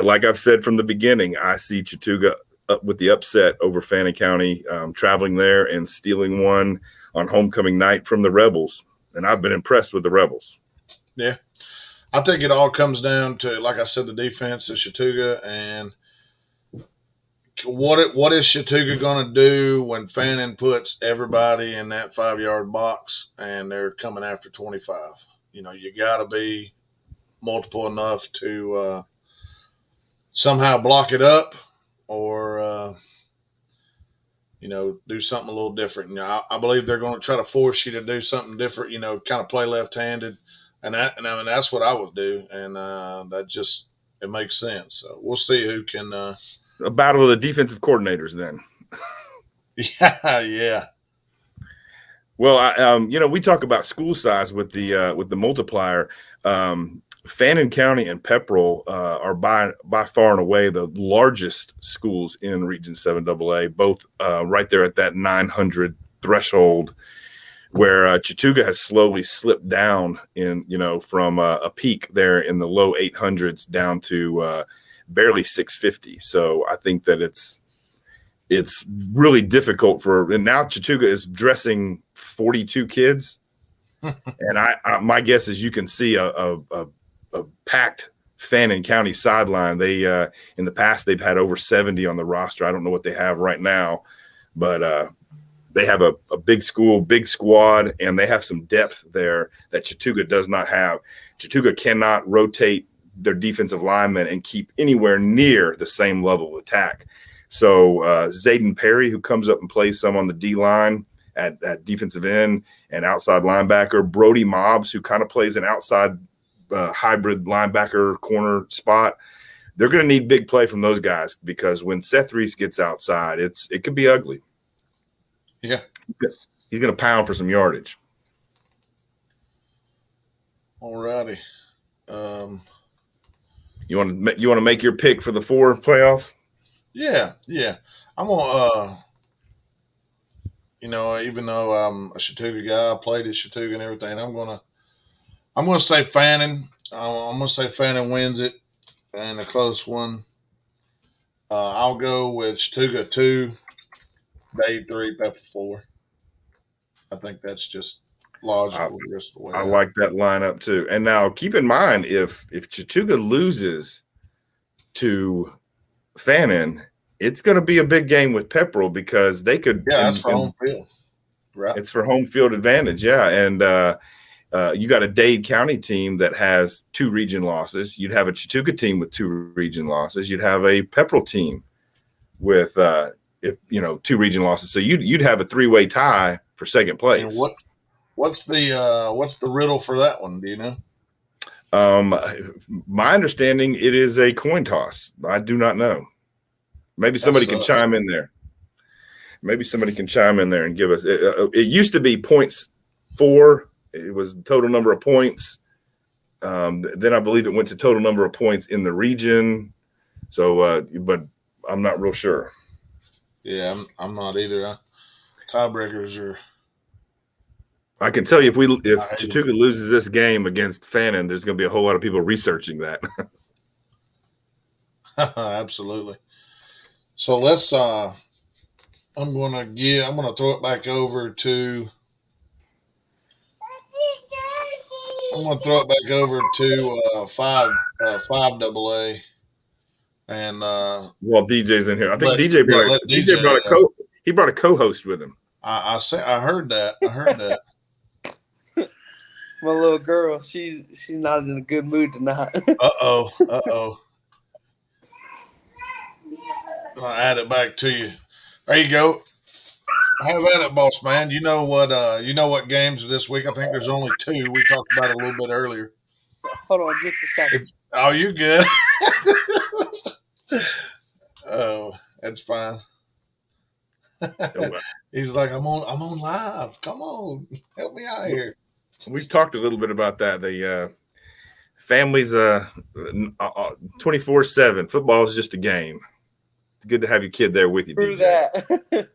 S2: like I've said from the beginning, I see Chattooga up with the upset over Fannin County, traveling there and stealing one on homecoming night from the Rebels. And I've been impressed with the Rebels.
S1: yeah. I think it all comes down to, like I said, the defense of Chattooga and what is Chattooga going to do when Fannin puts everybody in that 5-yard box and they're coming after 25? You got to be multiple enough to somehow block it up or do something a little different. I believe they're going to try to force you to do something different. Kind of play left-handed, and I mean that's what I would do, and it makes sense. So we'll see who can
S2: A battle of the defensive coordinators then.
S1: Yeah, yeah.
S2: Well, we talk about school size with the multiplier. Fannin County and Pepperell are by far and away the largest schools in Region 7 AA, both right there at that 900 threshold, where Chattooga has slowly slipped down from a peak there in the low 800s down to barely 650. So I think that it's really difficult and now Chattooga is dressing 42 kids. And my guess is you can see a packed Fannin County sideline. They in the past they've had over 70 on the roster. I don't know what they have right now, but they have a big school, big squad, and they have some depth there that Chattooga does not have. Chattooga cannot rotate their defensive linemen and keep anywhere near the same level of attack. So Zayden Perry, who comes up and plays some on the D line at defensive end and outside linebacker, Brody Mobbs, who kind of plays an outside hybrid linebacker corner spot. They're going to need big play from those guys because when Seth Reese gets outside, it could be ugly.
S1: Yeah.
S2: He's going to pound for some yardage.
S1: All righty.
S2: You want to make your pick for the 4 playoffs?
S1: Yeah. I'm gonna even though I'm a Chattooga guy, I played at Chattooga and everything, I'm gonna say Fannin. I'm gonna say Fannin wins it and a close one. I'll go with Chattooga 2, Dade 3, Pepper 4. I think that's just logical the rest of the way.
S2: I like that lineup too. And now keep in mind, if Chattooga loses to Fannin, it's going to be a big game with Pepperell because they could.
S1: Yeah, that's for home field. Right.
S2: It's for home field advantage. Yeah, and you got a Dade County team that has 2 region losses. You'd have a Chattooga team with 2 region losses. You'd have a Pepperell team with 2 region losses. So you'd have a 3-way tie for second place.
S1: And what's the riddle for that one? Do you know?
S2: My understanding, it is a coin toss. I do not know. Maybe somebody can chime in there. Maybe somebody can chime in there and give us. It used to be points 4. It was the total number of points. Then I believe it went to total number of points in the region. So, but I'm not real sure.
S1: Yeah, I'm not either. Tiebreakers are.
S2: I can tell you if Chattooga loses this game against Fannin, there's going to be a whole lot of people researching that.
S1: Absolutely. So let's. I'm gonna throw it back over to. I'm gonna throw it back over to 5 AA. And
S2: well, DJ's in here. I think DJ brought a co-host with him.
S1: I heard that.
S3: My little girl, she's not in a good mood tonight.
S1: Uh-oh. I'll add it back to you. There you go. Have at it, boss man. You know what games are this week? I think there's only 2. We talked about it a little bit earlier.
S3: Hold on just a second.
S1: You good? Oh, that's fine. He's like, I'm on live. Come on, help me out here.
S2: We've talked a little bit about that. The families 24/7. Football is just a game. It's good to have your kid there with you.
S3: True
S2: DJ.
S3: that.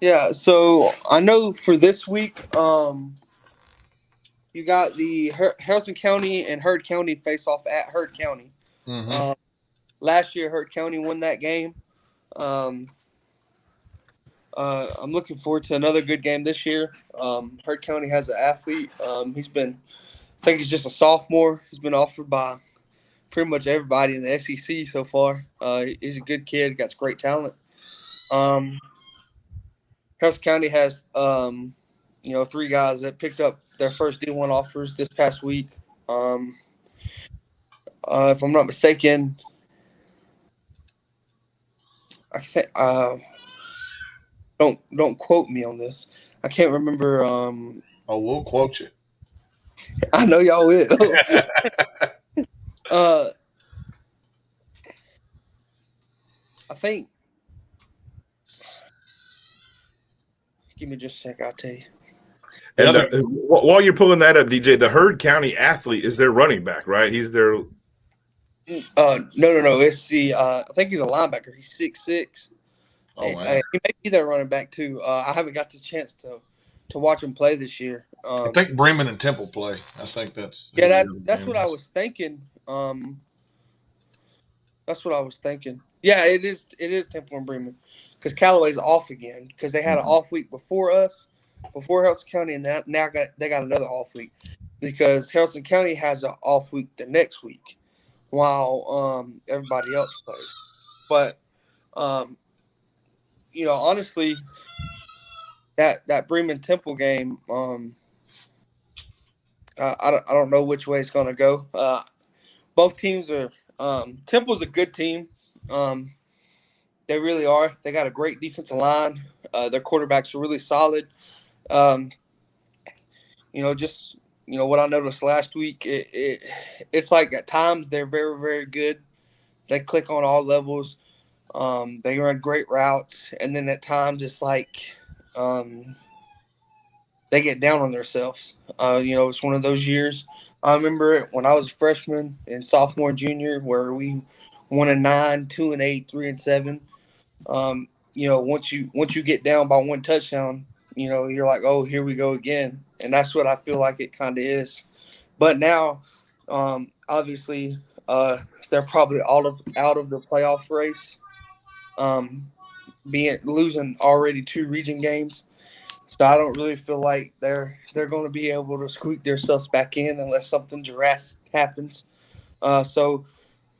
S3: Yeah, so I know for this week, you got the Harrison County and Heard County face off at Heard County.
S1: Mm-hmm.
S3: Last year, Heard County won that game. I'm looking forward to another good game this year. Heard County has an athlete. I think he's just a sophomore. He's been offered by pretty much everybody in the SEC so far. He's a good kid, got great talent. Harrison County has, 3 guys that picked up their first D1 offers this past week. If I'm not mistaken, I think don't quote me on this. I can't remember.
S1: We'll quote you.
S3: I know y'all will. uh, I think. Give me just a sec. I'll tell you.
S1: The
S2: And
S1: other
S2: while you're pulling that up, DJ, the Heard County athlete is their running back, right? He's their.
S3: No. It's the. I think he's a linebacker. He's 6'6".
S1: oh man,
S3: He may be their running back too. I haven't got the chance to watch him play this year.
S1: I think Bremen and Temple play. I think that's who
S3: Yeah,
S1: the other
S3: that's
S1: game
S3: what I
S1: is.
S3: was thinking. That's what I was thinking. Yeah, it is. It is Temple and Bremen, because Callaway's off again because they had an off week before us, before Harrison County, and now they got another off week because Harrison County has an off week the next week, while everybody else plays. But um, honestly, that Bremen Temple game, I don't know which way it's going to go. Both teams are. Temple's a good team. They really are. They got a great defensive line. Their quarterbacks are really solid. Um, just what I noticed last week. It's like at times they're very very good. They click on all levels. They run great routes, and then at times it's like they get down on themselves. It's one of those years. I remember it when I was a freshman and sophomore, junior, where we 1-9, 2-8, 3-7. Once you get down by one touchdown, you're like, oh, here we go again, and that's what I feel like it kind of is. But now, obviously, they're probably out of the playoff race, being losing already 2 region games. So I don't really feel like they're going to be able to squeak themselves back in unless something drastic happens. So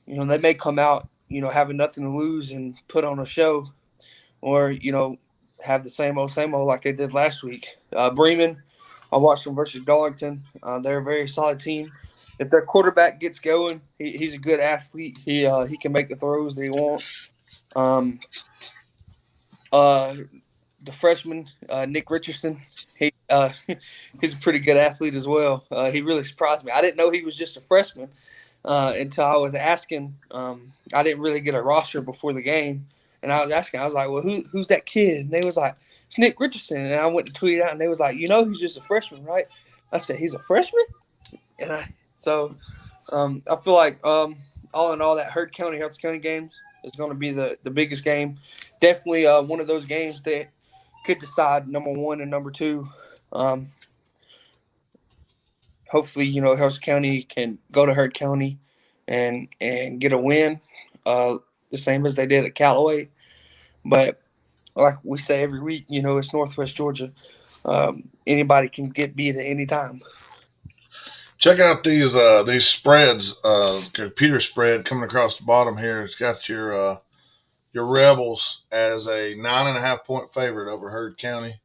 S3: they may come out having nothing to lose and put on a show, or have the same old like they did last week. Bremen, I watched them versus Darlington. They're a very solid team. If their quarterback gets going, he's a good athlete. He can make the throws that he wants. Um, uh, the freshman Nick Richardson, he's a pretty good athlete as well. He really surprised me. I didn't know he was just a freshman until I was asking. I didn't really get a roster before the game, and I was asking. I was like, "Well, who's that kid?" And they was like, "It's Nick Richardson." And I went to tweet out, and they was like, "He's just a freshman, right?" I said, "He's a freshman," and I feel like all in all, that Harrison County games is going to be the biggest game. Definitely one of those games that could decide number one and number two. Um, Hopefully, Harrison County can go to Heard County and get a win, the same as they did at Callaway. But like we say every week, it's Northwest Georgia. Anybody can get beat at any time.
S1: check out these spreads. Computer spread coming across the bottom here. It's got your Rebels as a 9.5 point favorite over Heard County,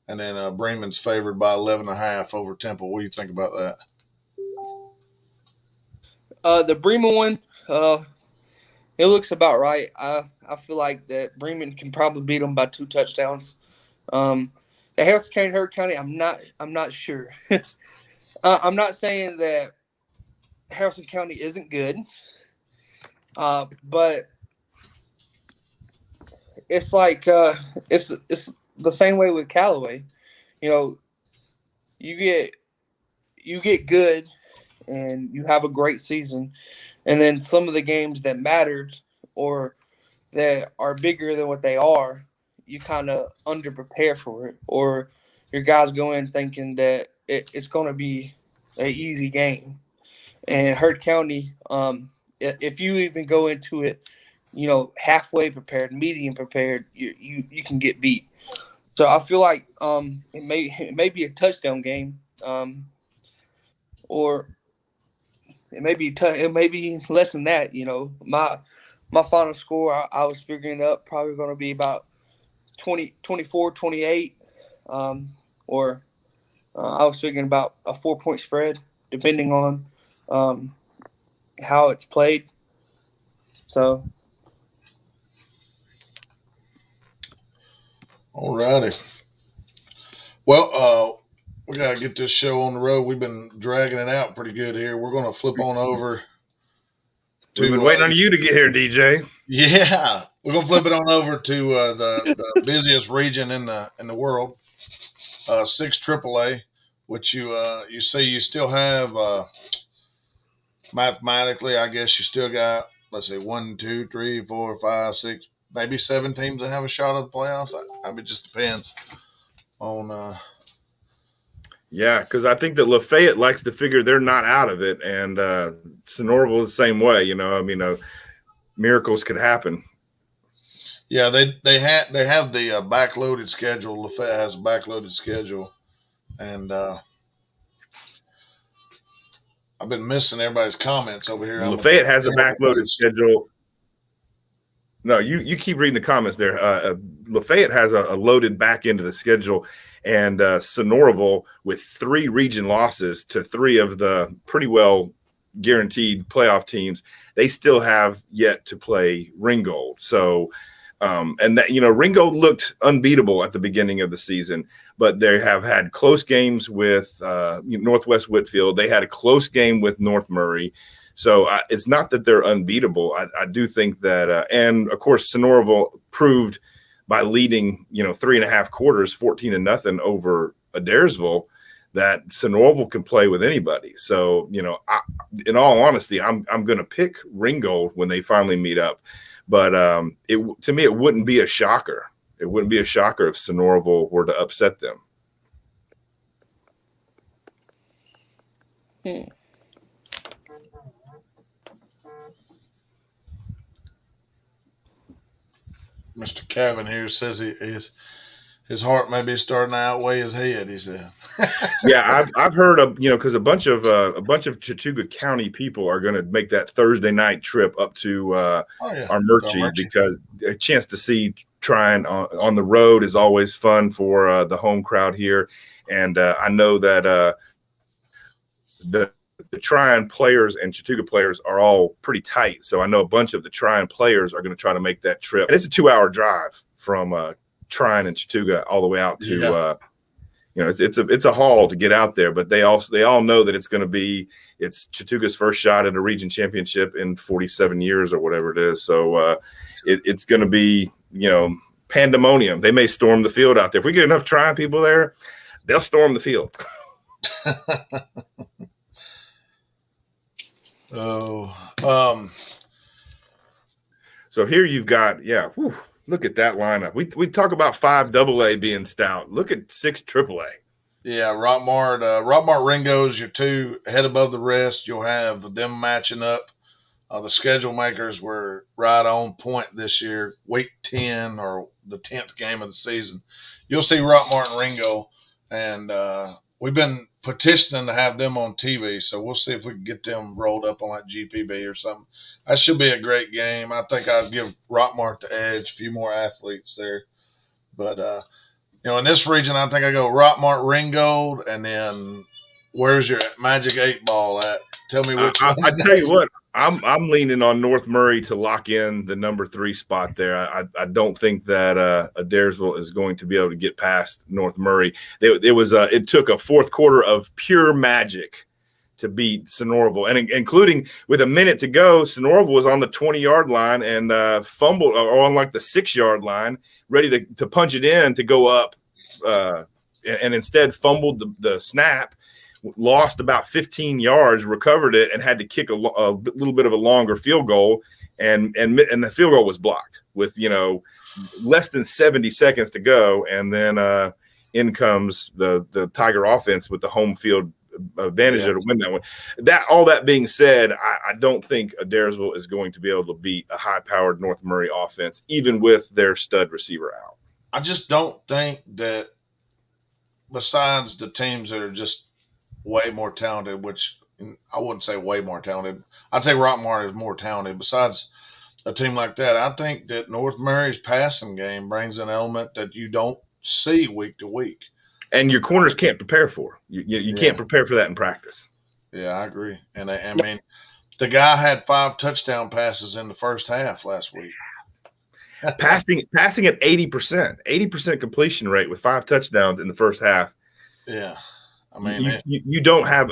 S1: and then Bremen's favored by 11.5 over Temple. What do you think about that?
S3: The Bremen one, it looks about right. I feel like that Bremen can probably beat them by 2 touchdowns. The Harrison County, Heard County, I'm not sure. I'm not saying that Harrison County isn't good, but it's like it's the same way with Callaway. You know, you get good and you have a great season, and then some of the games that mattered or that are bigger than what they are, you kind of under prepare for it, or your guys go in thinking that it's going to be an easy game. And Heard County, if you even go into it, halfway prepared, medium prepared, you can get beat. So I feel like it may be a touchdown game, or it may be less than that. My final score I was figuring up probably going to be about 24, 28, or I was figuring about a 4 point spread depending on um, how it's played. So
S1: Alrighty. Well, we got to get this show on the road. We've been dragging it out pretty good here. We're going to flip on over
S2: We've been
S1: to
S2: waiting on you to get here, DJ.
S1: yeah, we're going to flip it on over to the busiest region in the world, 6 AAA, which you see you still have mathematically. I guess you still got, let's see, 1, 2, 3, 4, 5, 6, maybe 7 teams that have a shot at the playoffs. I mean, it just depends on.
S2: Yeah, because I think that Lafayette likes to figure they're not out of it, and Sonoraville the same way. You know, I mean, miracles could happen.
S1: Yeah, they have the backloaded schedule. Lafayette has a backloaded schedule, and I've been missing everybody's comments over here.
S2: Lafayette has a backloaded schedule. No, you keep reading the comments there. Lafayette has a loaded back end of the schedule, and Sonoraville with 3 region losses to 3 of the pretty well guaranteed playoff teams. They still have yet to play Ringgold. So, and that, you know, Ringgold looked unbeatable at the beginning of the season, but they have had close games with Northwest Whitfield. They had a close game with North Murray. So it's not that they're unbeatable. I do think that, and of course, Sonoraville proved by leading, 3.5 quarters, 14-0 over Adairsville, that Sonoraville can play with anybody. So, in all honesty, I'm going to pick Ringgold when they finally meet up. But to me, it wouldn't be a shocker. It wouldn't be a shocker if Sonoraville were to upset them.
S1: Mr. Cavan here says his heart may be starting to outweigh his head. He said,
S2: "Yeah, I've heard of because a bunch of Chattooga County people are going to make that Thursday night trip up to Armurchie because a chance to see Tryon on the road is always fun for the home crowd here, and I know that the Tryon players and Chattooga players are all pretty tight. So I know a bunch of the Tryon players are going to try to make that trip. And it's a 2-hour drive from Tryon and Chattooga all the way out to, it's a haul to get out there. But they all know that it's Chattooga's first shot at a region championship in 47 years or whatever it is. So it's going to be, pandemonium. They may storm the field out there. If we get enough Tryon people there, they'll storm the field. So here you've got, look at that lineup. We talk about 5 AA being stout. Look at 6 AAA.
S1: Yeah, Rockmart Ringo's your 2 head above the rest. You'll have them matching up. The schedule makers were right on point this year. Week 10 or the 10th game of the season, you'll see Rockmart and Ringo, and we've been petitioning to have them on TV, so we'll see if we can get them rolled up on like GPB or something. That should be a great game. I think I'd give Rockmart the edge, a few more athletes there. But, in this region, I think I go Rockmart, Ringgold, and then where's your Magic 8 Ball at? Tell me which one.
S2: I tell you what, I'm leaning on North Murray to lock in the number 3 spot there. I don't think that Adairsville is going to be able to get past North Murray. It took a fourth quarter of pure magic to beat Sonoraville, and including with a minute to go, Sonoraville was on the 20-yard line and fumbled on like the 6-yard line, ready to punch it in to go up, and instead fumbled the snap. Lost about 15 yards, recovered it, and had to kick a little bit of a longer field goal, and the field goal was blocked with less than 70 seconds to go, and then in comes the Tiger offense with the home field advantage to win that one. All that being said, I don't think Adairsville is going to be able to beat a high-powered North Murray offense, even with their stud receiver out.
S1: I just don't think that, besides the teams that are just way more talented, which I wouldn't say way more talented. I'd say Rockmart is more talented. Besides a team like that, I think that North Murray's passing game brings an element that you don't see week to week.
S2: And your corners can't prepare for. You can't prepare for that in practice.
S1: Yeah, I agree. And the guy had 5 touchdown passes in the first half last week.
S2: Passing at 80% completion rate with 5 touchdowns in the first half.
S1: Yeah. I mean,
S2: you don't have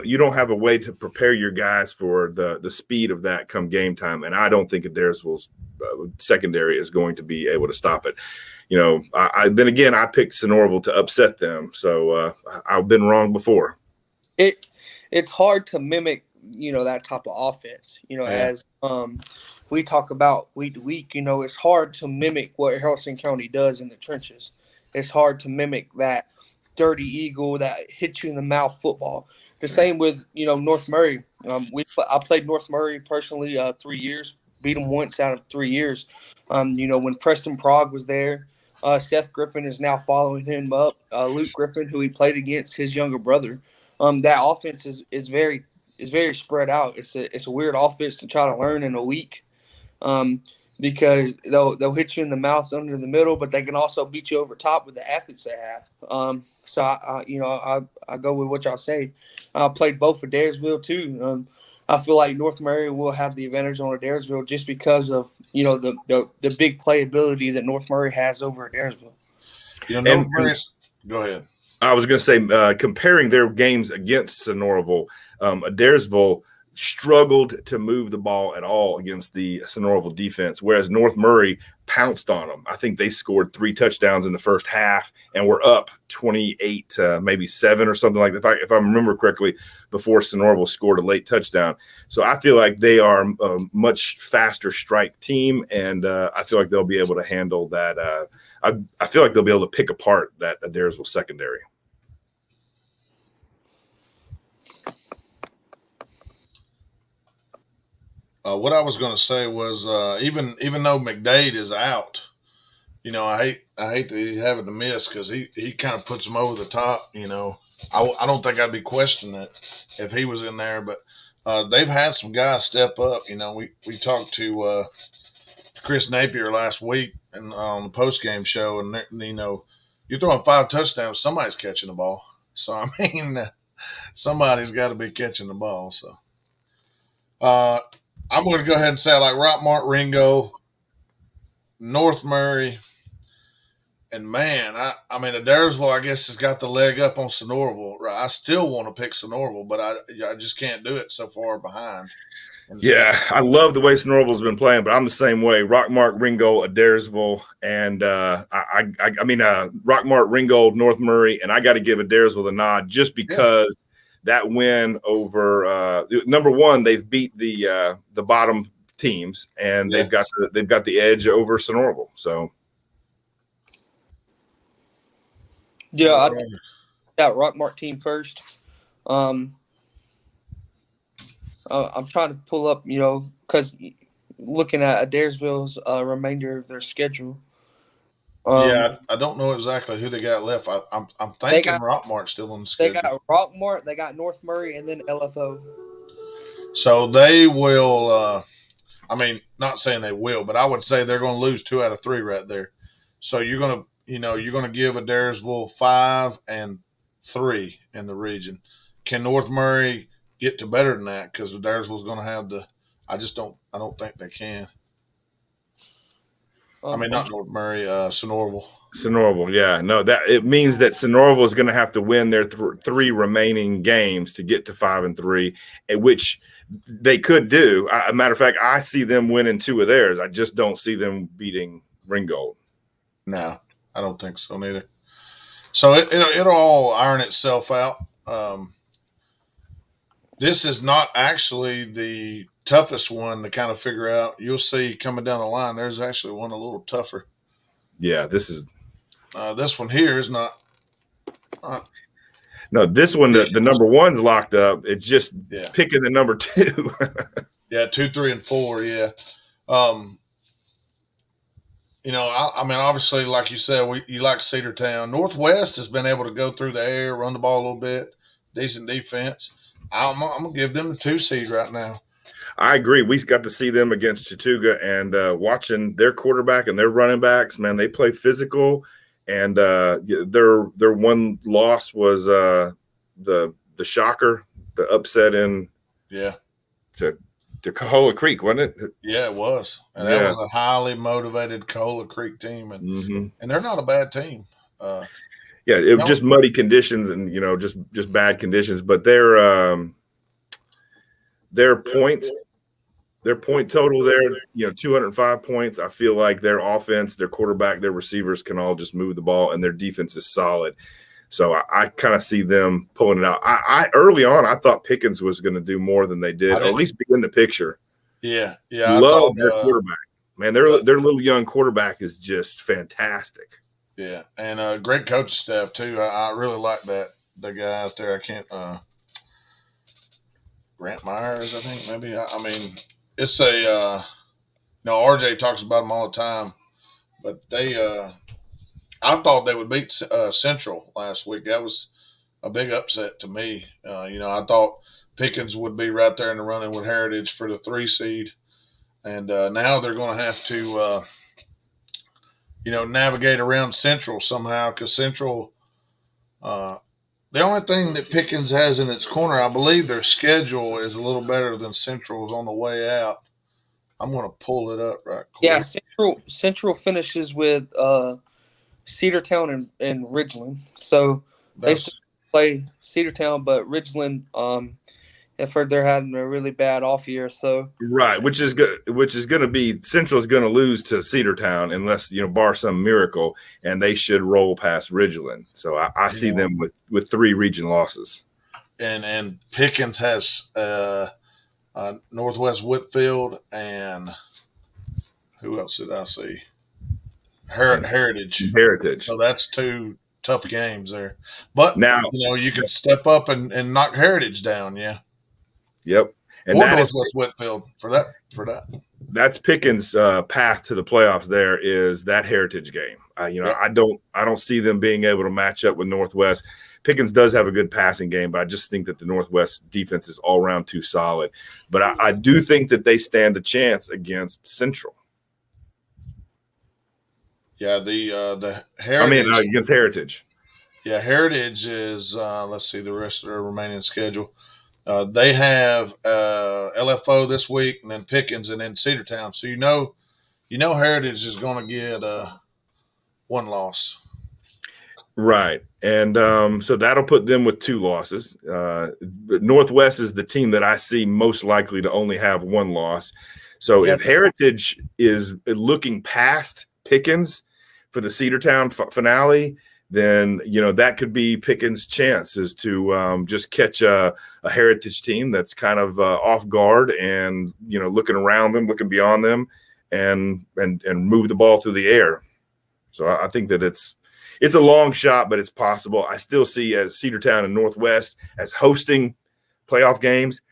S2: a way to prepare your guys for the speed of that come game time, and I don't think Adairsville's secondary is going to be able to stop it. Then again, I picked Sonoraville to upset them, so I've been wrong before.
S3: It's hard to mimic, that type of offense. As we talk about week to week, it's hard to mimic what Haralson County does in the trenches. It's hard to mimic that dirty eagle that hits you in the mouth football. The same with North Murray. I played North Murray personally 3 years, beat them once out of 3 years. When Preston Prague was there, Seth Griffin is now following him up. Luke Griffin, who he played against, his younger brother. That offense is very spread out. It's a weird offense to try to learn in a week. Because they'll hit you in the mouth under the middle, but they can also beat you over top with the athletes they have. So I go with what y'all say. I played both for Adairsville too. I feel like North Murray will have the advantage on Adairsville just because of the big playability that North Murray has over Adairsville.
S1: North Murray's. Go ahead.
S2: I was going to say, comparing their games against Sonoraville, Adairsville struggled to move the ball at all against the Sonoraville defense, whereas North Murray pounced on them. I think they scored 3 touchdowns in the first half and were up 28 to maybe 7 or something like that, if I remember correctly, before Sonoraville scored a late touchdown. So I feel like they are a much faster strike team, and I feel like they'll be able to handle that. I feel like they'll be able to pick apart that Adairsville secondary.
S1: What I was going to say was even though McDade is out, I hate to have it to miss because he kind of puts them over the top. I don't think I'd be questioning it if he was in there, but they've had some guys step up. We talked to Chris Napier last week and on the post game show, and you're throwing 5 touchdowns, somebody's catching the ball. So I mean, somebody's got to be catching the ball. So. I'm going to go ahead and say like Rockmart, Ringo, North Murray, and man, I mean Adairsville, I guess, has got the leg up on Sonoraville. Right? I still want to pick Sonoraville, but I just can't do it so far behind.
S2: Yeah, I love the way Sonoraville's been playing, but I'm the same way. Rockmart, Ringo, Adairsville, and Rockmart, Ringo, North Murray, and I got to give Adairsville the nod just because. Yeah. That win over number one, they've beat the bottom teams, and they've got the edge over Sonoraville. So,
S3: yeah, that Rockmart team first. I'm trying to pull up, because looking at Adairsville's remainder of their schedule.
S1: I don't know exactly who they got left. I'm thinking Rockmart's still on the schedule.
S3: They got Rockmart, they got North Murray, and then LFO.
S1: So they will. Not saying they will, but I would say they're going to lose 2 out of 3 right there. So you're going to give Adairsville 5 and 3 in the region. Can North Murray get to better than that? Because Adairsville's going to have the. I don't think they can. Not North Murray, Sonoraville.
S2: Sonoraville, yeah. No, that it means that Sonoraville is going to have to win their 3 remaining games to get to 5 and 3, which they could do. A matter of fact, I see them winning 2 of theirs. I just don't see them beating Ringgold.
S1: No, I don't think so neither. So it'll all iron itself out. This is not actually the toughest one to kind of figure out. You'll see coming down the line, there's actually one a little tougher.
S2: Yeah, this
S1: one here is not.
S2: No, this one, the number 1's locked up. It's just picking the number 2.
S1: Yeah, 2, 3, and 4. Yeah. Obviously, like you said, you like Cedartown. Northwest has been able to go through the air, run the ball a little bit, decent defense. I'm gonna give them the 2 seed right now.
S2: I agree. We got to see them against Chattooga, and watching their quarterback and their running backs, man, they play physical. And their one loss was the shocker, the upset in to Cahola Creek, wasn't it?
S1: Yeah, it was. And that was a highly motivated Cahola Creek team, and they're not a bad team.
S2: Yeah, it
S1: No.
S2: just muddy conditions and just bad conditions. But their points, their point total there, 205 points. I feel like their offense, their quarterback, their receivers can all just move the ball, and their defense is solid. So I kind of see them pulling it out. I early on I thought Pickens was going to do more than they did, or at least be in the picture.
S1: Yeah. I
S2: Love
S1: thought
S2: their quarterback. Man, their little young quarterback is just fantastic.
S1: Yeah, and great coaching staff too. I really like the guy out there. I can't Grant Myers, I think maybe. I mean, it's a RJ talks about them all the time, but they I thought they would beat Central last week. That was a big upset to me. I thought Pickens would be right there in the running with Heritage for the 3 seed, and now they're going to have to navigate around Central somehow because Central. The only thing that Pickens has in its corner, I believe their schedule is a little better than Central's on the way out. I'm going to pull it up right quick.
S3: Yeah, Central finishes with Cedartown and Ridgeland. So they still play Cedartown, but Ridgeland, I've heard they're having a really bad off year. So
S2: right, which is good. Which is going to be Central's going to lose to Cedartown unless bar some miracle, and they should roll past Ridgeland. So I see them with 3 region losses.
S1: And Pickens has Northwest Whitfield and who else did I see? Heritage. So that's 2 tough games there. But now you could step up and knock Heritage down. Yeah.
S2: Yep. And
S1: or
S2: that
S1: Northwest is Whitfield for that.
S2: That's Pickens' path to the playoffs. There is that Heritage game. I don't see them being able to match up with Northwest. Pickens does have a good passing game, but I just think that the Northwest defense is all around too solid. But I do think that they stand a chance against Central.
S1: Yeah, the Heritage.
S2: Against Heritage.
S1: Yeah, Heritage is. Let's see the rest of their remaining schedule. They have LFO this week, and then Pickens, and then Cedartown. So Heritage is going to get 1 loss. Right,
S2: and so that'll put them with 2 losses. Northwest is the team that I see most likely to only have 1 loss. So if Heritage is looking past Pickens for the Cedartown finale, then that could be Pickens' chances to just catch a Heritage team that's kind of off guard and looking around them, looking beyond them, and move the ball through the air. So I think that it's a long shot, but it's possible. I still see Cedartown and Northwest as hosting playoff games,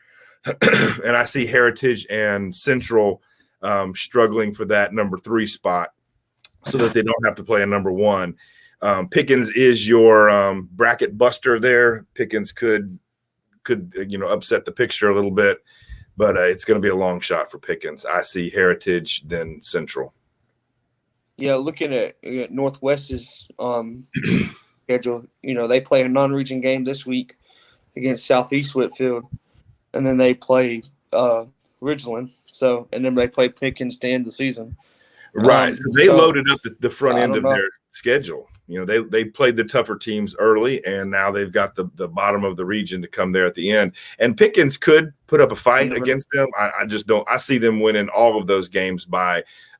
S2: and I see Heritage and Central struggling for that number 3 spot, so that they don't have to play a number 1. Pickens is your bracket buster there. Pickens could upset the picture a little bit, but it's going to be a long shot for Pickens. I see Heritage, then Central.
S3: Yeah, looking at Northwest's schedule, they play a non-region game this week against Southeast Whitfield, and then they play Ridgeland. So, and then they play Pickens to end the season.
S2: Right. So they loaded up the front end of their schedule. They played the tougher teams early, and now they've got the bottom of the region to come there at the end. And Pickens could put up a fight against them. I just don't. I see them winning all of those games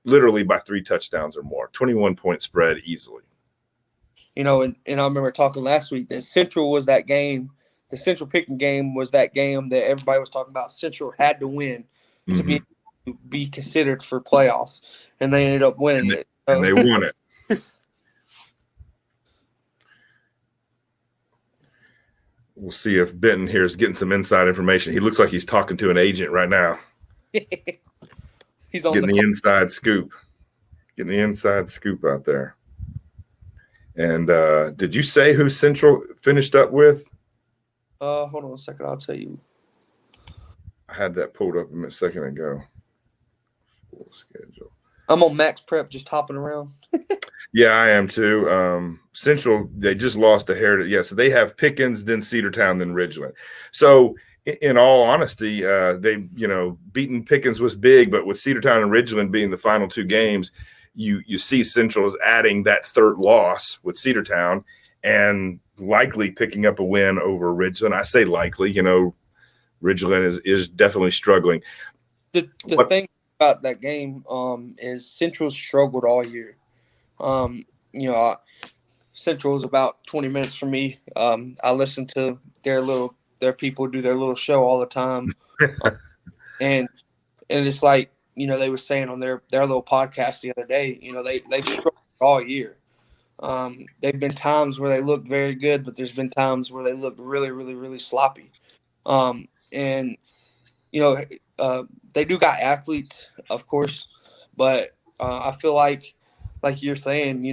S2: literally by 3 touchdowns or more, 21-point spread easily.
S3: And I remember talking last week that Central was that game. The Central Pickens game was that game that everybody was talking about. Central had to win to be considered for playoffs, and they ended up winning it.
S2: And they won it. We'll see if Benton here is getting some inside information. He looks like he's talking to an agent right now.
S3: He's on
S2: getting the inside scoop. Getting the inside scoop out there. And did you say who Central finished up with?
S3: Hold on a second. I'll tell you.
S2: I had that pulled up a second ago. Full schedule.
S3: I'm on Max Prep, just hopping around.
S2: Yeah, I am too. Central, they just lost to Heritage. Yeah, so they have Pickens, then Cedartown, then Ridgeland. So in all honesty, they, beating Pickens was big, but with Cedartown and Ridgeland being the final 2 games, you see Central is adding that 3rd loss with Cedartown, and likely picking up a win over Ridgeland. I say likely, Ridgeland is definitely struggling.
S3: The thing about that game is Central struggled all year. Central is about 20 minutes from me. I listen to their people do their little show all the time, and it's like they were saying on their little podcast the other day. They've struggled all year. They've been times where they looked very good, but there's been times where they looked really, really, really sloppy. And they do got athletes, of course, but I feel like you're saying,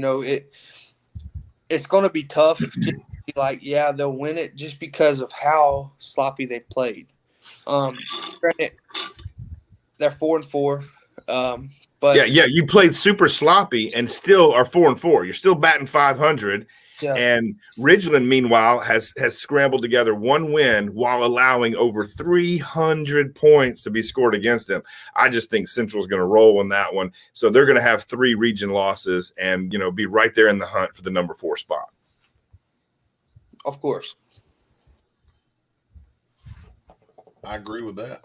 S3: it's going to be tough. Just to be like, yeah, they'll win it just because of how sloppy they've played. Granted, they're 4-4. But
S2: yeah, you played super sloppy and still are 4-4. You're still batting 500.
S3: Yeah.
S2: And Ridgeland, meanwhile, has scrambled together one win while allowing over 300 points to be scored against them. I just think Central's going to roll in that one. So they're going to have 3 region losses and, be right there in the hunt for the number 4 spot.
S3: Of course.
S1: I agree with that.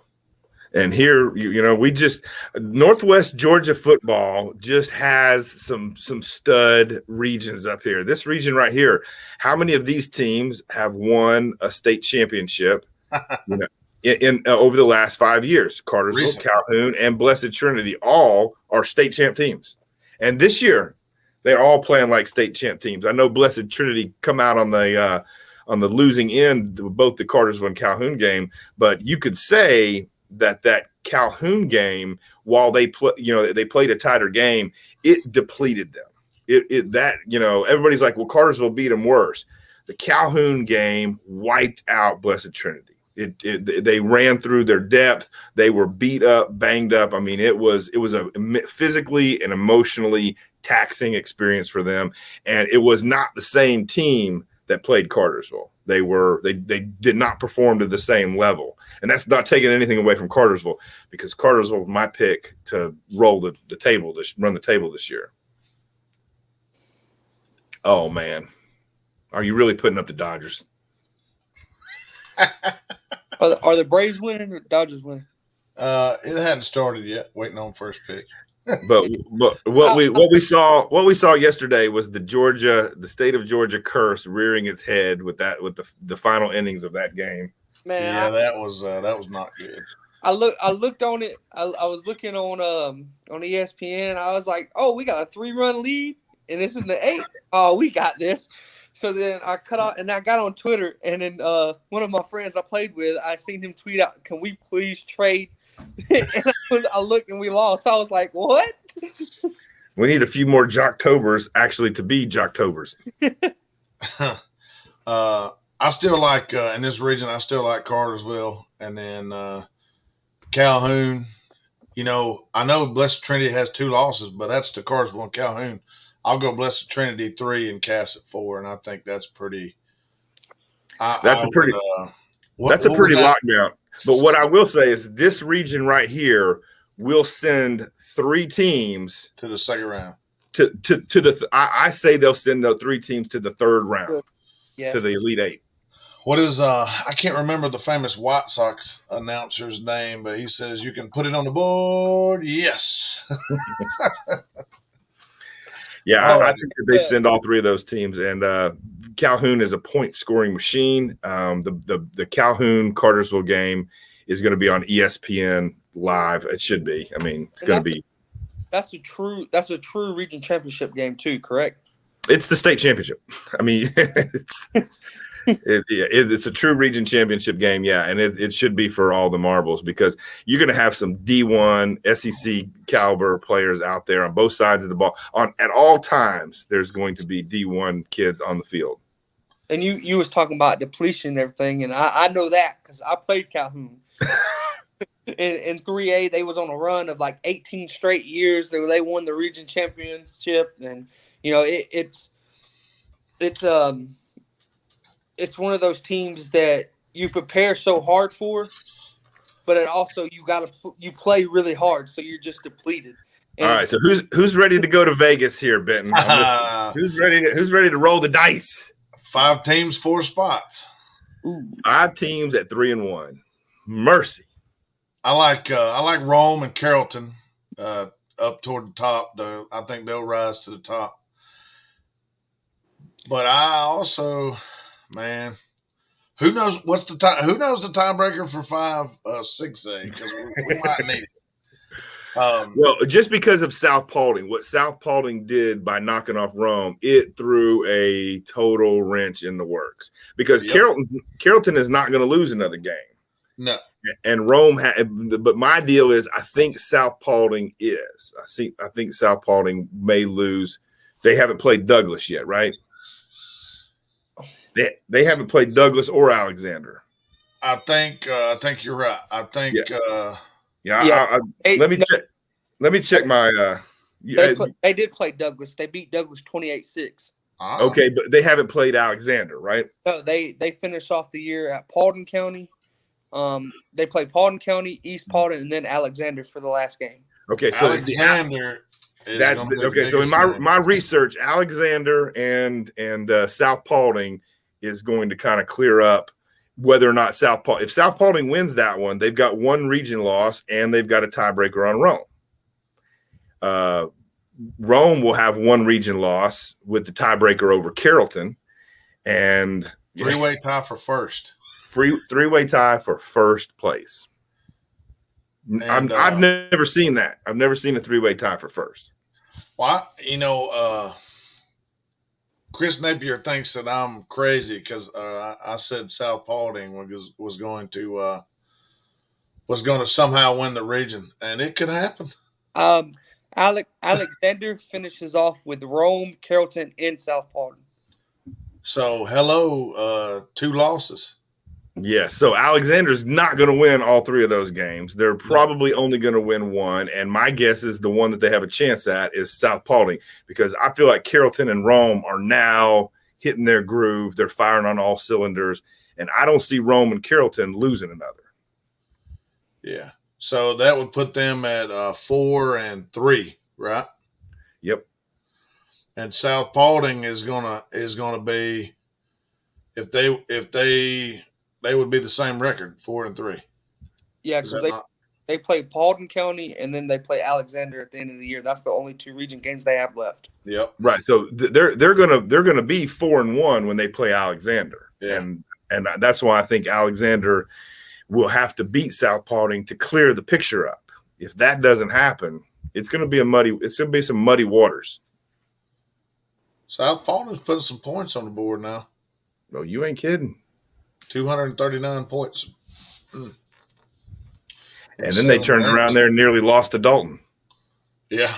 S2: And here, we just Northwest Georgia football just has some stud regions up here. This region right here, how many of these teams have won a state championship in over the last 5 years? Cartersville,
S1: Recently.
S2: Calhoun, and Blessed Trinity all are state champ teams. And this year, they're all playing like state champ teams. I know Blessed Trinity come out on the losing end of both the Cartersville and Calhoun game, but you could say that Calhoun game, while they played a tighter game, it depleted them. Everybody's like, well, Cartersville beat them worse. The Calhoun game wiped out Blessed Trinity. They ran through their depth. They were beat up, banged up. I mean, it was a physically and emotionally taxing experience for them, and it was not the same team that played Cartersville. They did not perform to the same level. And that's not taking anything away from Cartersville, because Cartersville was my pick to roll the table, run the table this year. Oh, man. Are you really putting up the Dodgers?
S3: Are the Braves winning or the Dodgers winning?
S1: It hadn't started yet. Waiting on first pitch.
S2: But what we saw yesterday was the state of Georgia curse rearing its head with the final innings of that game.
S3: Man,
S1: yeah, that was not good.
S3: I looked on it. I was looking on ESPN. I was like, oh, we got a 3-run lead, and it's in the 8th. Oh, we got this. So then I cut out, and I got on Twitter, and then one of my friends I played with, I seen him tweet out, "Can we please trade?" And I looked, and we lost. So I was like, what?
S2: We need a few more Jocktobers actually to be Jocktobers.
S1: I still like in this region. I still like Cartersville, and then Calhoun. I know Blessed Trinity has 2 losses, but that's to Cartersville and Calhoun. I'll go Blessed Trinity 3 and Cass at 4, and I think that's pretty. That's a pretty
S2: lockdown. But what I will say is this region right here will send 3 teams
S1: to the second round.
S2: I say they'll send those 3 teams to the 3rd round, to the Elite 8.
S1: What is I can't remember the famous White Sox announcer's name, but he says you can put it on the board. Yes.
S2: Yeah, I think that they send all 3 of those teams, and Calhoun is a point scoring machine. The Calhoun Cartersville game is going to be on ESPN Live. It should be. I mean, it's going to be.
S3: That's a true region championship game too, correct?
S2: It's the state championship. I mean, it's a true region championship game, yeah, and it should be for all the marbles, because you're going to have some D1 SEC caliber players out there on both sides of the ball. At all times, there's going to be D1 kids on the field.
S3: And you was talking about depletion and everything, and I know that because I played Calhoun. in 3A, they was on a run of like 18 straight years. They won the region championship, and it's one of those teams that you prepare so hard for, but it also you play really hard, so you're just depleted.
S2: All right, so who's ready to go to Vegas here, Benton? Who's ready to roll the dice?
S1: 5 teams, 4 spots.
S3: Ooh.
S2: 5 teams at 3-1. Mercy.
S1: I like Rome and Carrollton up toward the top. I think they'll rise to the top. But I also, man, who knows what's the tie? Who knows the tiebreaker for 5-6A? Because we might need it.
S2: Well, just because of South Paulding, what South Paulding did by knocking off Rome, it threw a total wrench in the works. Because Carrollton is not going to lose another game.
S1: No.
S2: And Rome but my deal is I think South Paulding is. I think South Paulding may lose. They haven't played Douglas yet, right? They haven't played Douglas or Alexander.
S1: I think you're right. I think
S2: let me check. Let me check my.
S3: They did play Douglas. They beat Douglas 28-6.
S2: Okay, but they haven't played Alexander, right?
S3: No, they finished off the year at Paulding County. They played Paulding County, East Paulding, and then Alexander for the last game.
S2: Okay, so
S1: Alexander.
S2: So in my research, Alexander and South Paulding is going to kind of clear up whether or not if South Paulding wins that one, they've got 1 region loss and they've got a tiebreaker on Rome. Rome will have 1 region loss with the tiebreaker over Carrollton, and
S1: 3-way tie for first.
S2: 3-way tie for first place. And, I've never seen that. I've never seen a 3-way tie for first.
S1: Well, Chris Napier thinks that I'm crazy because I said South Paulding was going to somehow win the region, and it could happen.
S3: Alexander finishes off with Rome, Carrollton, and South Paulding.
S1: So hello, 2 losses.
S2: Yeah, so Alexander's not going to win all 3 of those games. They're probably only going to win 1, and my guess is the one that they have a chance at is South Paulding, because I feel like Carrollton and Rome are now hitting their groove. They're firing on all cylinders, and I don't see Rome and Carrollton losing another.
S1: Yeah, so that would put them at 4-3, right?
S2: Yep.
S1: And South Paulding is gonna be if they would be the same record, 4-3.
S3: Yeah, because they play Paulding County and then they play Alexander at the end of the year. That's the only 2 region games they have left.
S1: Yep.
S2: Right. So they're gonna be 4-1 when they play Alexander.
S1: Yeah.
S2: And that's why I think Alexander will have to beat South Paulding to clear the picture up. If that doesn't happen, it's gonna be some muddy waters.
S1: South Paulding's putting some points on the board now.
S2: No, you ain't kidding.
S1: 239 points.
S2: And then they turned around there and nearly lost to Dalton.
S1: Yeah.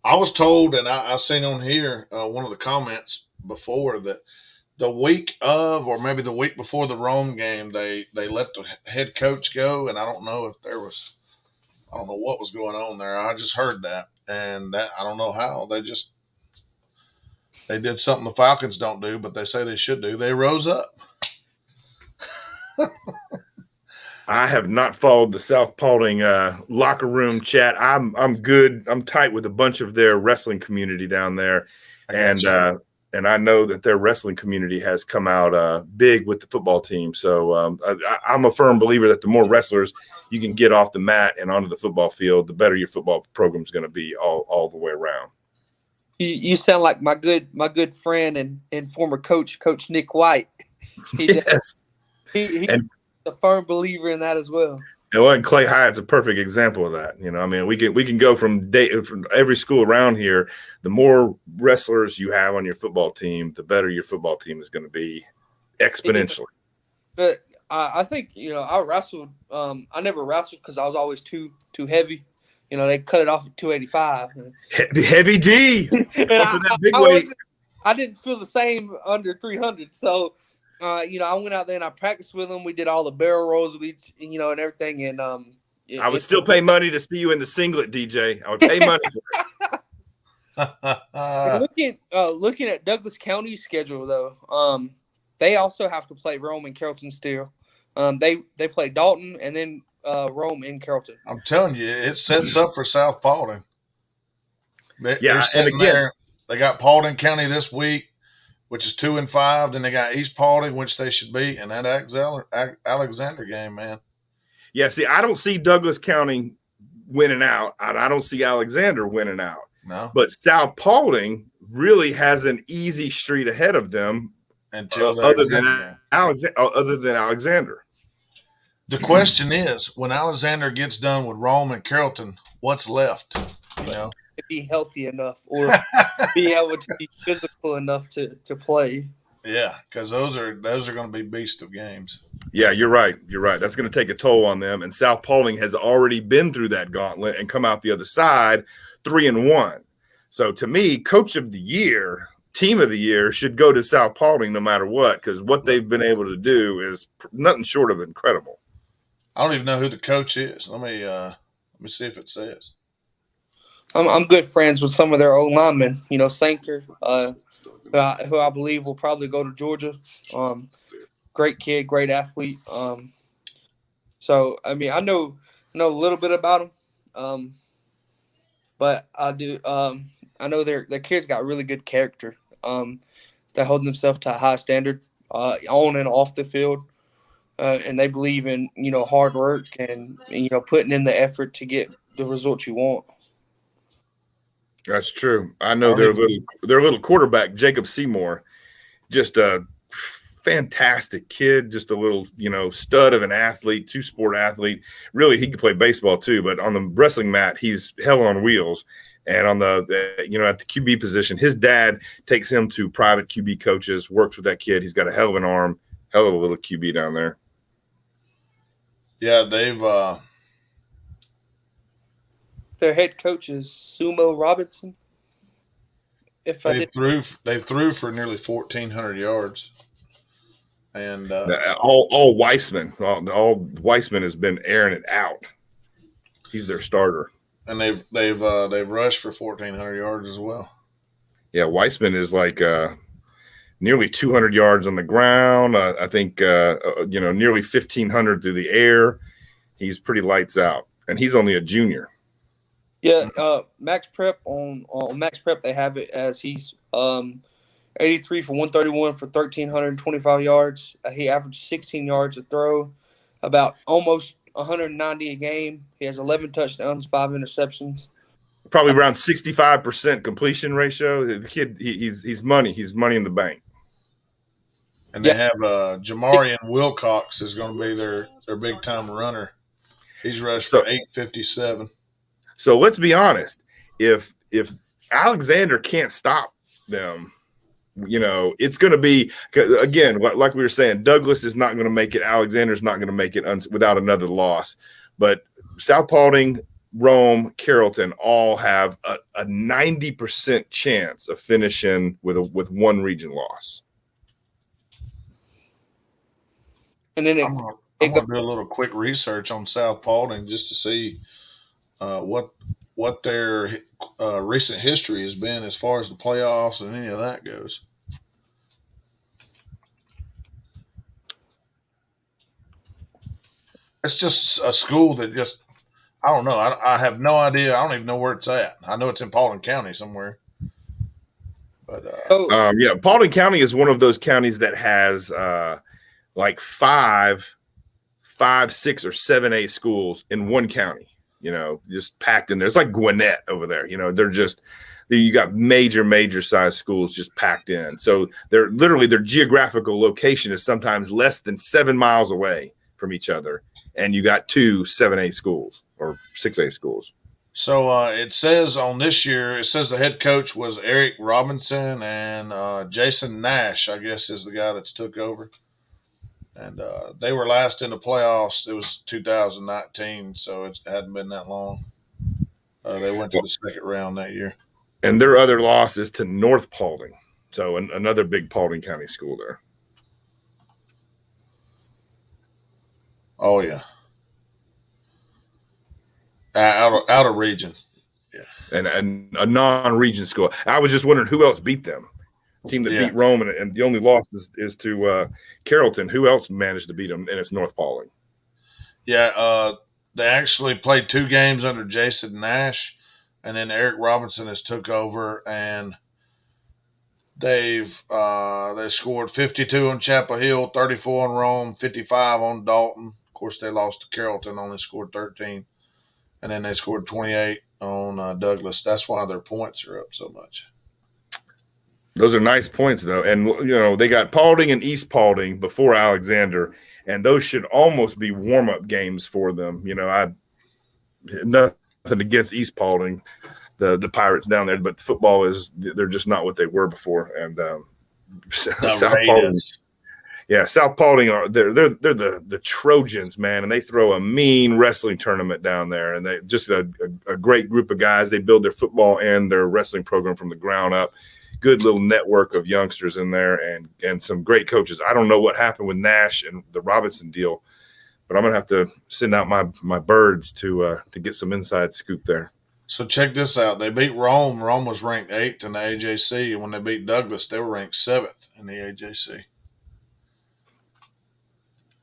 S1: I was told, and I seen on here one of the comments before that the week of, or maybe the week before the Rome game, they let the head coach go, and I don't know what was going on there. I just heard that, and that I don't know how. They did something the Falcons don't do, but they say they should do. They rose up.
S2: I have not followed the South Paulding locker room chat. I'm good. I'm tight with a bunch of their wrestling community down there, and I know that their wrestling community has come out big with the football team. So I'm a firm believer that the more wrestlers you can get off the mat and onto the football field, the better your football program is going to be all the way around.
S3: You sound like my good friend and former Coach Nick White.
S2: Yes.
S3: He's a firm believer in that as well.
S2: And Clay Hyatt's a perfect example of that. We can go from every school around here. The more wrestlers you have on your football team, the better your football team is going to be exponentially.
S3: But I think I wrestled. I never wrestled because I was always too heavy. They cut it off at 285.
S2: Heavy D. For that big weight.
S3: I didn't feel the same under 300. So. I went out there and I practiced with them. We did all the barrel rolls with each, and everything. And
S2: I would still pay money to see you in the singlet, DJ. I would pay money for
S3: it. Looking at Douglas County's schedule, though, they also have to play Rome and Carrollton still. They play Dalton and then Rome and Carrollton.
S1: I'm telling you, it sets up for South Paulding.
S2: And again,
S1: they got Paulding County this week. which is 2-5. Then they got East Paulding, which they should beat, and that Alexander game, man.
S2: Yeah, see, I don't see Douglas County winning out, and I don't see Alexander winning out.
S1: No,
S2: but South Paulding really has an easy street ahead of them,
S1: until the
S2: other than Alexander.
S1: The question is, when Alexander gets done with Rome and Carrollton, what's left? You know,
S3: To be healthy enough or be able to be physical enough to play.
S1: yeah, because those are going to be beast of games.
S2: Yeah, you're right. You're right. That's going to take a toll on them. And South Paulding has already been through that gauntlet and come out the other side 3-1. So to me, coach of the year, team of the year should go to South Paulding no matter what, because what they've been able to do is nothing short of incredible.
S1: I don't even know who the coach is. Let me see if it says.
S3: I'm good friends with some of their old linemen. You know, Sanker, who I believe will probably go to Georgia. Great kid, great athlete. So I mean, I know a little bit about him, but I do. I know their kids got really good character. They hold themselves to a high standard on and off the field, and they believe in hard work and putting in the effort to get the results you want.
S2: That's true. I know their little quarterback, Jacob Seymour, just a fantastic kid, just a little, stud of an athlete, two-sport athlete. Really, he could play baseball too, but on the wrestling mat, he's hell on wheels. And on the, at the QB position, his dad takes him to private QB coaches, works with that kid. He's got a hell of an arm, hell of a little QB down there.
S1: Yeah, they've
S3: their head coach is Sumo Robinson.
S1: They threw for nearly 1,400 yards, and
S2: all Weissman, all Weissman has been airing it out. He's their starter,
S1: and they've rushed for 1,400 yards as well.
S2: Yeah, Weissman is like nearly 200 yards on the ground. I think nearly 1,500 through the air. He's pretty lights out, and he's only a junior.
S3: Yeah, Max Prep on Max Prep they have it as he's 83 for 131 for 1,325 yards. He averaged 16 yards a throw, about almost 190 a game. He has 11 touchdowns, 5 interceptions.
S2: Probably around 65% completion ratio. The kid, he's money. He's money in the bank.
S1: And they have Jamarian Wilcox is going to be their big time runner. He's rushed for 857.
S2: So let's be honest. If Alexander can't stop them, it's going to be, again, like we were saying, Douglas is not going to make it. Alexander's not going to make it without another loss. But South Paulding, Rome, Carrollton all have a 90% chance of finishing with one region loss.
S1: And then I'm going to do a little quick research on South Paulding just to see what their recent history has been as far as the playoffs and any of that goes. It's just a school that just, I don't know. I have no idea. I don't even know where it's at. I know it's in Paulding County somewhere. But
S2: Paulding County is one of those counties that has like 5, 6, or 7A schools in one county. Just packed in there. It's like Gwinnett over there. They're just, you got major size schools just packed in. So they're literally, their geographical location is sometimes less than 7 miles away from each other. And you got 2 7A schools or 6A schools.
S1: So it says on this year, it says the head coach was Eric Robinson, and Jason Nash, I guess, is the guy that's took over. And they were last in the playoffs. It was 2019, so it hadn't been that long. They went to the second round that year.
S2: And their other loss is to North Paulding, so another big Paulding County school there.
S1: Oh, yeah. Out of region. Yeah.
S2: And a non-region school. I was just wondering who else beat them. Team that beat Rome, and the only loss is to Carrollton. Who else managed to beat them? And it's North Paulding.
S1: Yeah, they actually played 2 games under Jason Nash, and then Eric Robinson has took over, and They scored 52 on Chapel Hill, 34 on Rome, 55 on Dalton. Of course, they lost to Carrollton, only scored 13, and then they scored 28 on Douglas. That's why their points are up so much.
S2: Those are nice points, though. And, they got Paulding and East Paulding before Alexander, and those should almost be warm-up games for them. Nothing against East Paulding, the Pirates down there, but football they're just not what they were before. And South Paulding. Yeah, South Paulding they're the Trojans, man, and they throw a mean wrestling tournament down there, and they just a great group of guys. They build their football and their wrestling program from the ground up. Good little network of youngsters in there, and some great coaches. I don't know what happened with Nash and the Robinson deal, but I'm gonna have to send out my birds to get some inside scoop there.
S1: So check this out. They beat Rome. Rome was ranked 8th in the AJC, and when they beat Douglas, they were ranked 7th in the AJC.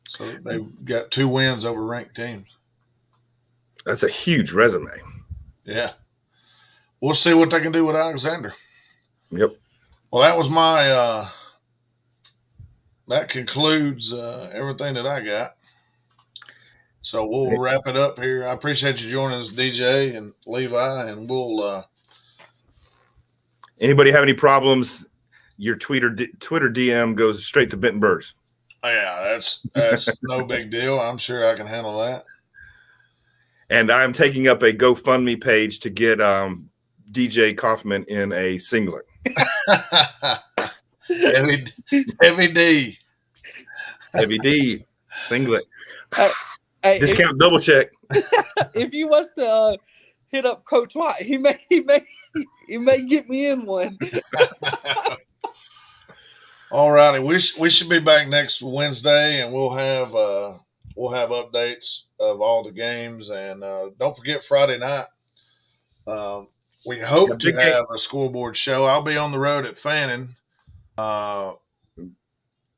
S1: So they've got 2 wins over ranked teams.
S2: That's a huge resume.
S1: Yeah. We'll see what they can do with Alexander.
S2: Yep.
S1: Well, that was my that concludes everything that I got. So we'll wrap it up here. I appreciate you joining us, DJ and Levi, and we'll
S2: anybody have any problems, your Twitter DM goes straight to Benton Burrs.
S1: Yeah, that's no big deal. I'm sure I can handle that.
S2: And I'm taking up a GoFundMe page to get DJ Kaufman in a singlet.
S1: Heavy D.
S2: Heavy D singlet.
S3: Hey,
S2: Discount double check.
S3: If you was to hit up Coach White, he may get me in one.
S1: All righty, we should be back next Wednesday, and we'll have updates of all the games, and don't forget Friday night. We hope to have a scoreboard show. I'll be on the road at Fannin.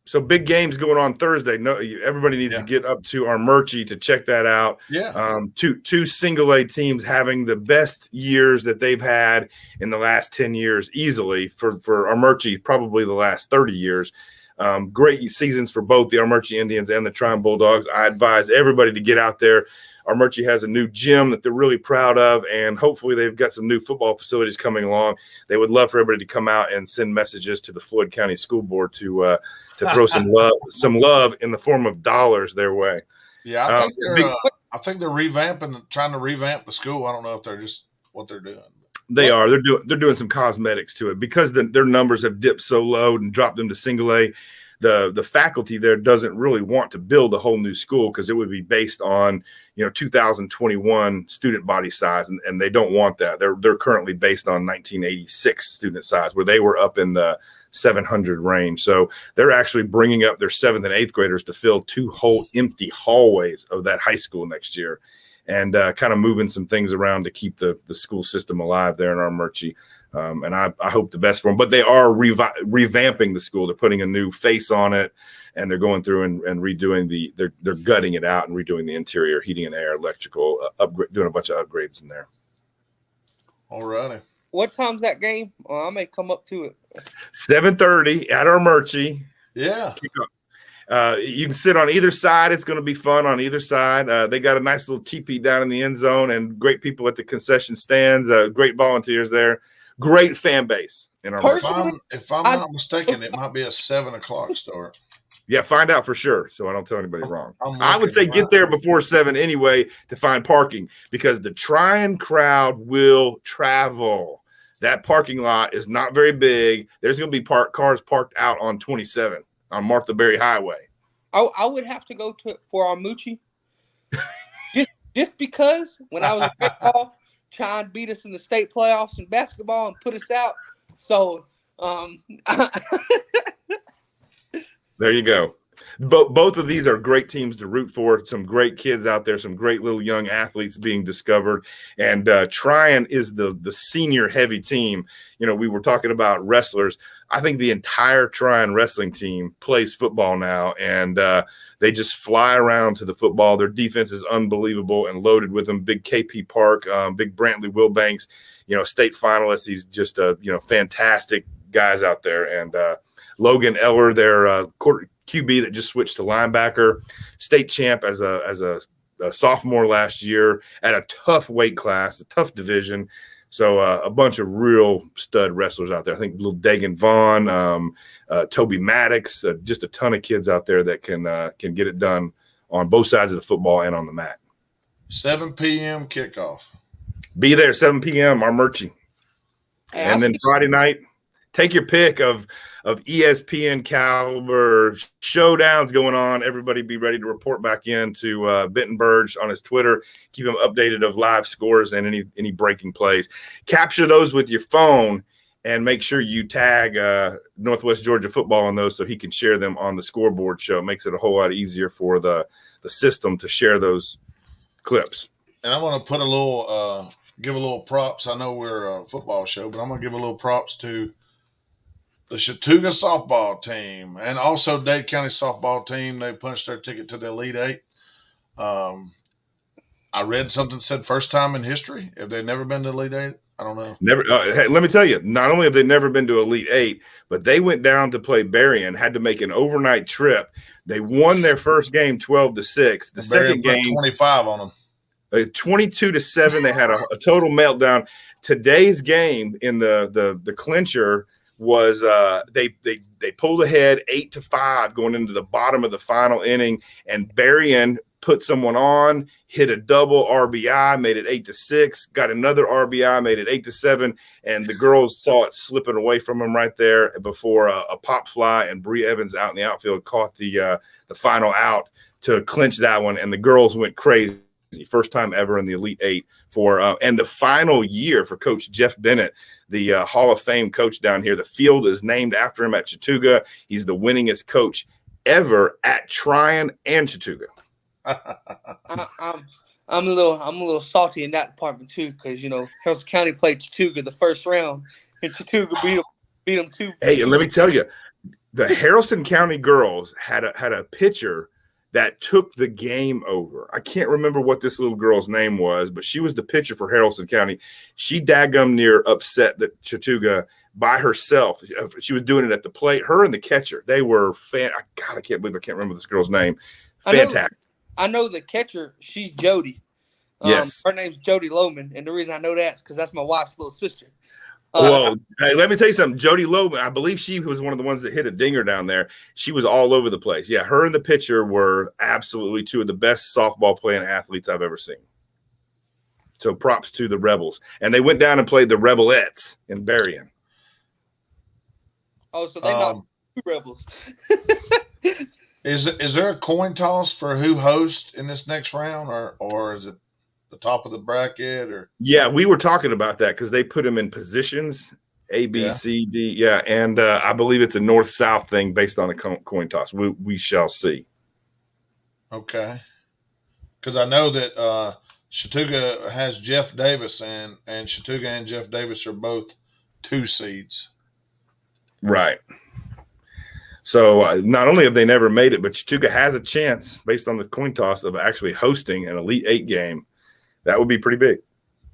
S2: So big games going on Thursday. No, everybody needs to get up to our Armurchie to check that out.
S1: Yeah.
S2: Two single A teams having the best years that they've had in the last 10 years easily for Armurchie, probably the last 30 years. Great seasons for both the Armurchie Indians and the Tryon Bulldogs. I advise everybody to get out there. Armurchie has a new gym that they're really proud of, and hopefully they've got some new football facilities coming along. They would love for everybody to come out and send messages to the Floyd County School Board to throw some love in the form of dollars their way.
S1: Yeah, I think they're trying to revamp the school. I don't know if they're just what they're doing.
S2: They are. They're doing some cosmetics to it because their numbers have dipped so low and dropped them to single A. The faculty there doesn't really want to build a whole new school because it would be based on 2021 student body size, and they don't want that. They're currently based on 1986 student size, where they were up in the 700 range. So they're actually bringing up their 7th and 8th graders to fill 2 whole empty hallways of that high school next year, and kind of moving some things around to keep the school system alive there in Armurchie. And I hope the best for them. But they are revamping the school. They're putting a new face on it, and they're going through and redoing they're gutting it out and redoing the interior, heating and air, electrical, doing a bunch of upgrades in there.
S1: All righty.
S3: What time's that game? I may come up to it.
S2: 7:30 at Armurchie.
S1: Yeah.
S2: You can sit on either side. It's going to be fun on either side. They got a nice little teepee down in the end zone and great people at the concession stands, great volunteers there. Great fan base in our.
S1: If I'm not mistaken, it might be a 7:00 start.
S2: Yeah, find out for sure, so I don't tell anybody wrong. I would say get there before 7 anyway to find parking, because the Tryon crowd will travel. That parking lot is not very big. There's going to be cars parked out on 27 on Martha Berry Highway.
S3: I would have to go to for Armurchie, just because when I was in football, Tryon beat us in the state playoffs in basketball and put us out. So
S2: there you go. Both of these are great teams to root for. Some great kids out there, some great little young athletes being discovered. And Tryon is the senior heavy team. We were talking about wrestlers. I think the entire Tryon wrestling team plays football now, and they just fly around to the football. Their defense is unbelievable and loaded with them. Big KP Park, big Brantley Wilbanks, state finalist. He's just a fantastic guys out there. And Logan Eller, their QB that just switched to linebacker, state champ as a sophomore last year at a tough weight class, a tough division. So a bunch of real stud wrestlers out there. I think little Dagan Vaughn, Toby Maddox, just a ton of kids out there that can get it done on both sides of the football and on the mat.
S1: 7 p.m. kickoff.
S2: Be there 7 p.m. Our Murchie. And then Friday night, take your pick of ESPN caliber showdowns going on. Everybody be ready to report back in to Benton Burge on his Twitter. Keep him updated of live scores and any breaking plays. Capture those with your phone and make sure you tag Northwest Georgia football on those so he can share them on the scoreboard show. It makes it a whole lot easier for the system to share those clips.
S1: And I want to put give a little props. I know we're a football show, but I'm going to give a little props to the Chattooga softball team and also Dade County softball team. They punched their ticket to the Elite Eight. I read something said first time in history. Have they never been to Elite Eight? I don't know.
S2: Never. Hey, let me tell you, not only have they never been to Elite Eight, but they went down to play Berrien, had to make an overnight trip. They won their first game 12-6. The second game
S1: 25 on them.
S2: 22-7. They had a total meltdown. Today's game in the clincher was they pulled ahead 8-5 going into the bottom of the final inning, and Berrien put someone on, hit a double RBI, made it 8-6, got another RBI, made it 8-7, and the girls saw it slipping away from them right there before a pop fly and Bree Evans out in the outfield caught the final out to clinch that one, and the girls went crazy. First time ever in the Elite Eight and the final year for Coach Jeff Bennett, the Hall of Fame coach down here. The field is named after him at Chattooga. He's the winningest coach ever at Tryon and Chattooga.
S3: I'm a little salty in that department too, because Harrison County played Chattooga the first round, and Chattooga beat them too.
S2: Hey, let me tell you, the Harrison County girls had a pitcher that took the game over. I can't remember what this little girl's name was, but she was the pitcher for Harrison County. She daggum near upset that Chattooga by herself. She was doing it at the plate. Her and the catcher, they were I can't believe I can't remember this girl's name. Fantastic.
S3: I know the catcher. She's Jody.
S2: Yes.
S3: Her name's Jody Lohman, and the reason I know that is because that's my wife's little sister.
S2: Well, hey, let me tell you something. Jody Loban, I believe she was one of the ones that hit a dinger down there. She was all over the place. Yeah, her and the pitcher were absolutely two of the best softball playing athletes I've ever seen. So props to the Rebels. And they went down and played the Rebelettes in Berrien.
S3: Oh, so they knocked two Rebels.
S1: Is there a coin toss for who hosts in this next round, or is it the top of the bracket? Or
S2: yeah, we were talking about that because they put them in positions A, B, C, D. Yeah, and I believe it's a north-south thing based on a coin toss. We shall see.
S1: Okay, because I know that Chattooga has Jeff Davis, and Chattooga and Jeff Davis are both 2 seeds.
S2: Right. So not only have they never made it, but Chattooga has a chance based on the coin toss of actually hosting an Elite Eight game. That would be pretty big.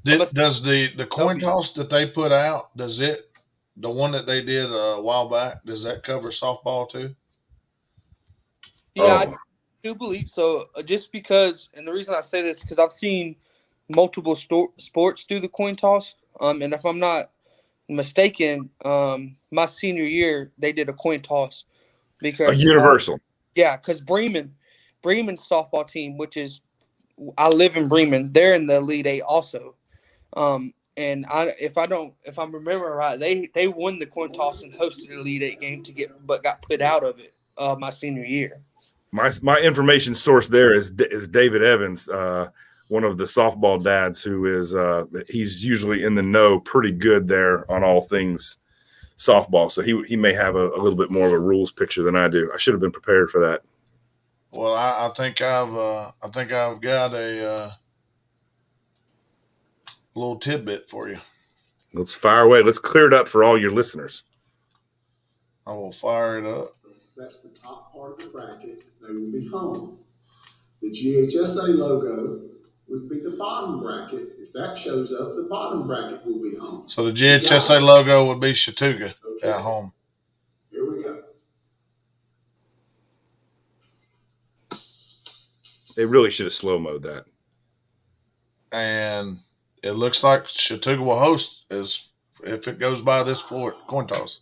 S1: Does the coin toss that they put out, the one that they did a while back, does that cover softball too?
S3: Yeah, I do believe so. Just because, and the reason I say this is because I've seen multiple sports do the coin toss. And if I'm not mistaken, my senior year they did a coin toss because
S2: universal.
S3: Because Bremen's softball team, which is I live in Bremen, they're in the Elite Eight also. And if I'm remembering right, they won the coin toss and hosted an Elite Eight game but got put out of it my senior year.
S2: My information source there is David Evans, one of the softball dads who is he's usually in the know pretty good there on all things softball. So he may have a little bit more of a rules picture than I do. I should have been prepared for that.
S1: Well, I think I've got a little tidbit for you.
S2: Let's fire away. Let's clear it up for all your listeners.
S1: I will fire it up.
S4: That's the top part of the bracket. They will be home. The GHSA logo would be the bottom bracket. If that shows up, the bottom bracket will be home.
S1: So the GHSA logo would be Chattooga.
S4: Okay.
S1: at home.
S4: Here we go.
S2: They really should have slow-moed that.
S1: And it looks like Chattooga will host if it goes by this coin toss.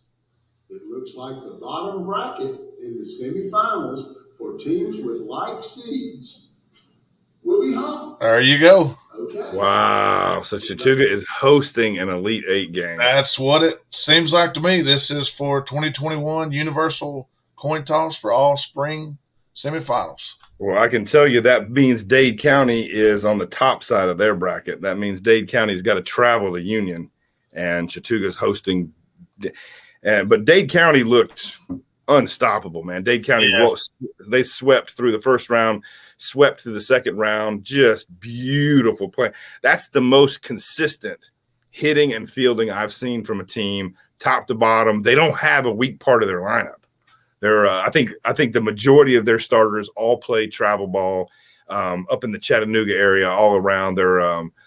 S4: It looks like the bottom bracket in the semifinals for teams with like seeds will be home.
S1: There you go.
S4: Okay.
S2: Wow. So Chattooga is hosting an Elite Eight game.
S1: That's what it seems like to me. This is for 2021 Universal Coin Toss for all spring semifinals.
S2: Well, I can tell you that means Dade County is on the top side of their bracket. That means Dade County's got to travel to Union, and Chattooga's hosting. But Dade County looked unstoppable, man. Dade County, they swept through the first round, swept through the second round. Just beautiful play. That's the most consistent hitting and fielding I've seen from a team, top to bottom. They don't have a weak part of their lineup. They're, I think the majority of their starters all play travel ball up in the Chattanooga area, all around.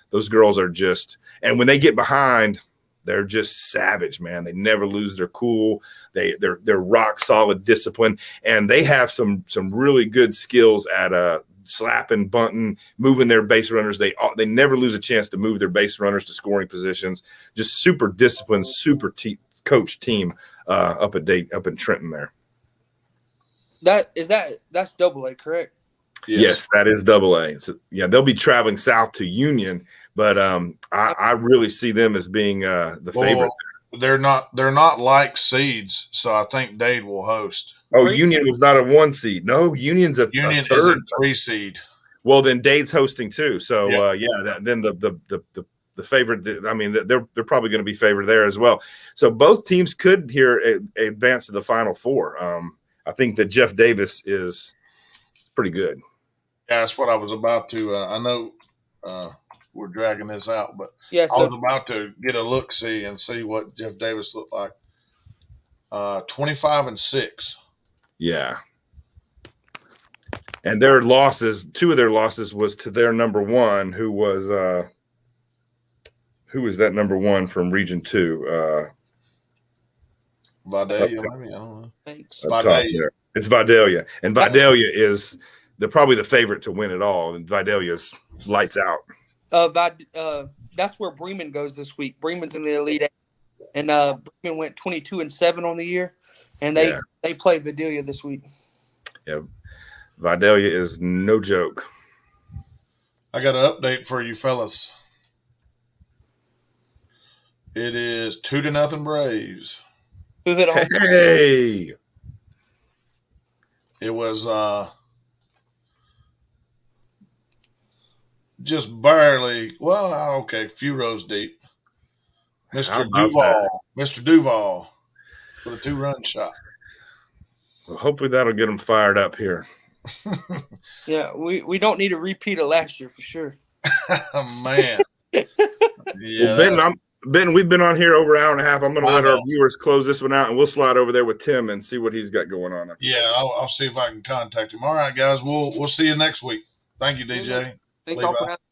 S2: Those girls are just, and when they get behind, they're just savage, man. They never lose their cool. They're rock solid discipline, and they have some really good skills at slapping, bunting, moving their base runners. They never lose a chance to move their base runners to scoring positions. Just super disciplined, super coach team up in Trenton there.
S3: That's AA, correct?
S2: Yes, that is AA. So, yeah, they'll be traveling south to Union, but I really see them as being the favorite.
S1: They're not like seeds, so I think Dade will host.
S2: Oh, Union was not a 1 seed. No, Union's a
S1: Union
S2: third.
S1: is a 3 seed.
S2: Well, then Dade's hosting too. So then the favorite. I mean, they're probably going to be favored there as well. So both teams could here advance to the Final Four. I think that Jeff Davis is pretty good.
S1: Yeah, that's what I was about to. I know we're dragging this out, but
S3: I
S1: was about to get a look-see and see what Jeff Davis looked like. 25-6.
S2: Yeah. And their losses, 2 of their losses was to their number 1, who was that number 1 from Region 2?
S1: Vidalia, maybe, I don't know.
S3: Thanks.
S1: Vidalia.
S2: It's Vidalia. And Vidalia is probably the favorite to win it all. And Vidalia's lights out.
S3: That's where Bremen goes this week. Bremen's in the Elite Eight. And Bremen went 22-7 on the year. And they play Vidalia this week.
S2: Yeah. Vidalia is no joke.
S1: I got an update for you fellas. It is 2-0 Braves.
S3: Who hit home?
S2: Hey.
S1: It was just barely, a few rows deep. Mr. Duval with a 2-run shot.
S2: Well, hopefully that'll get them fired up here.
S3: Yeah, we don't need a repeat of last year for sure.
S1: Man. Yeah.
S2: Well, Ben, we've been on here over an hour and a half. I'm going to let our viewers close this one out, and we'll slide over there with Tim and see what he's got going on.
S1: I'll see if I can contact him. All right, guys, we'll see you next week. Thank you, DJ.
S3: Thank y'all for having me.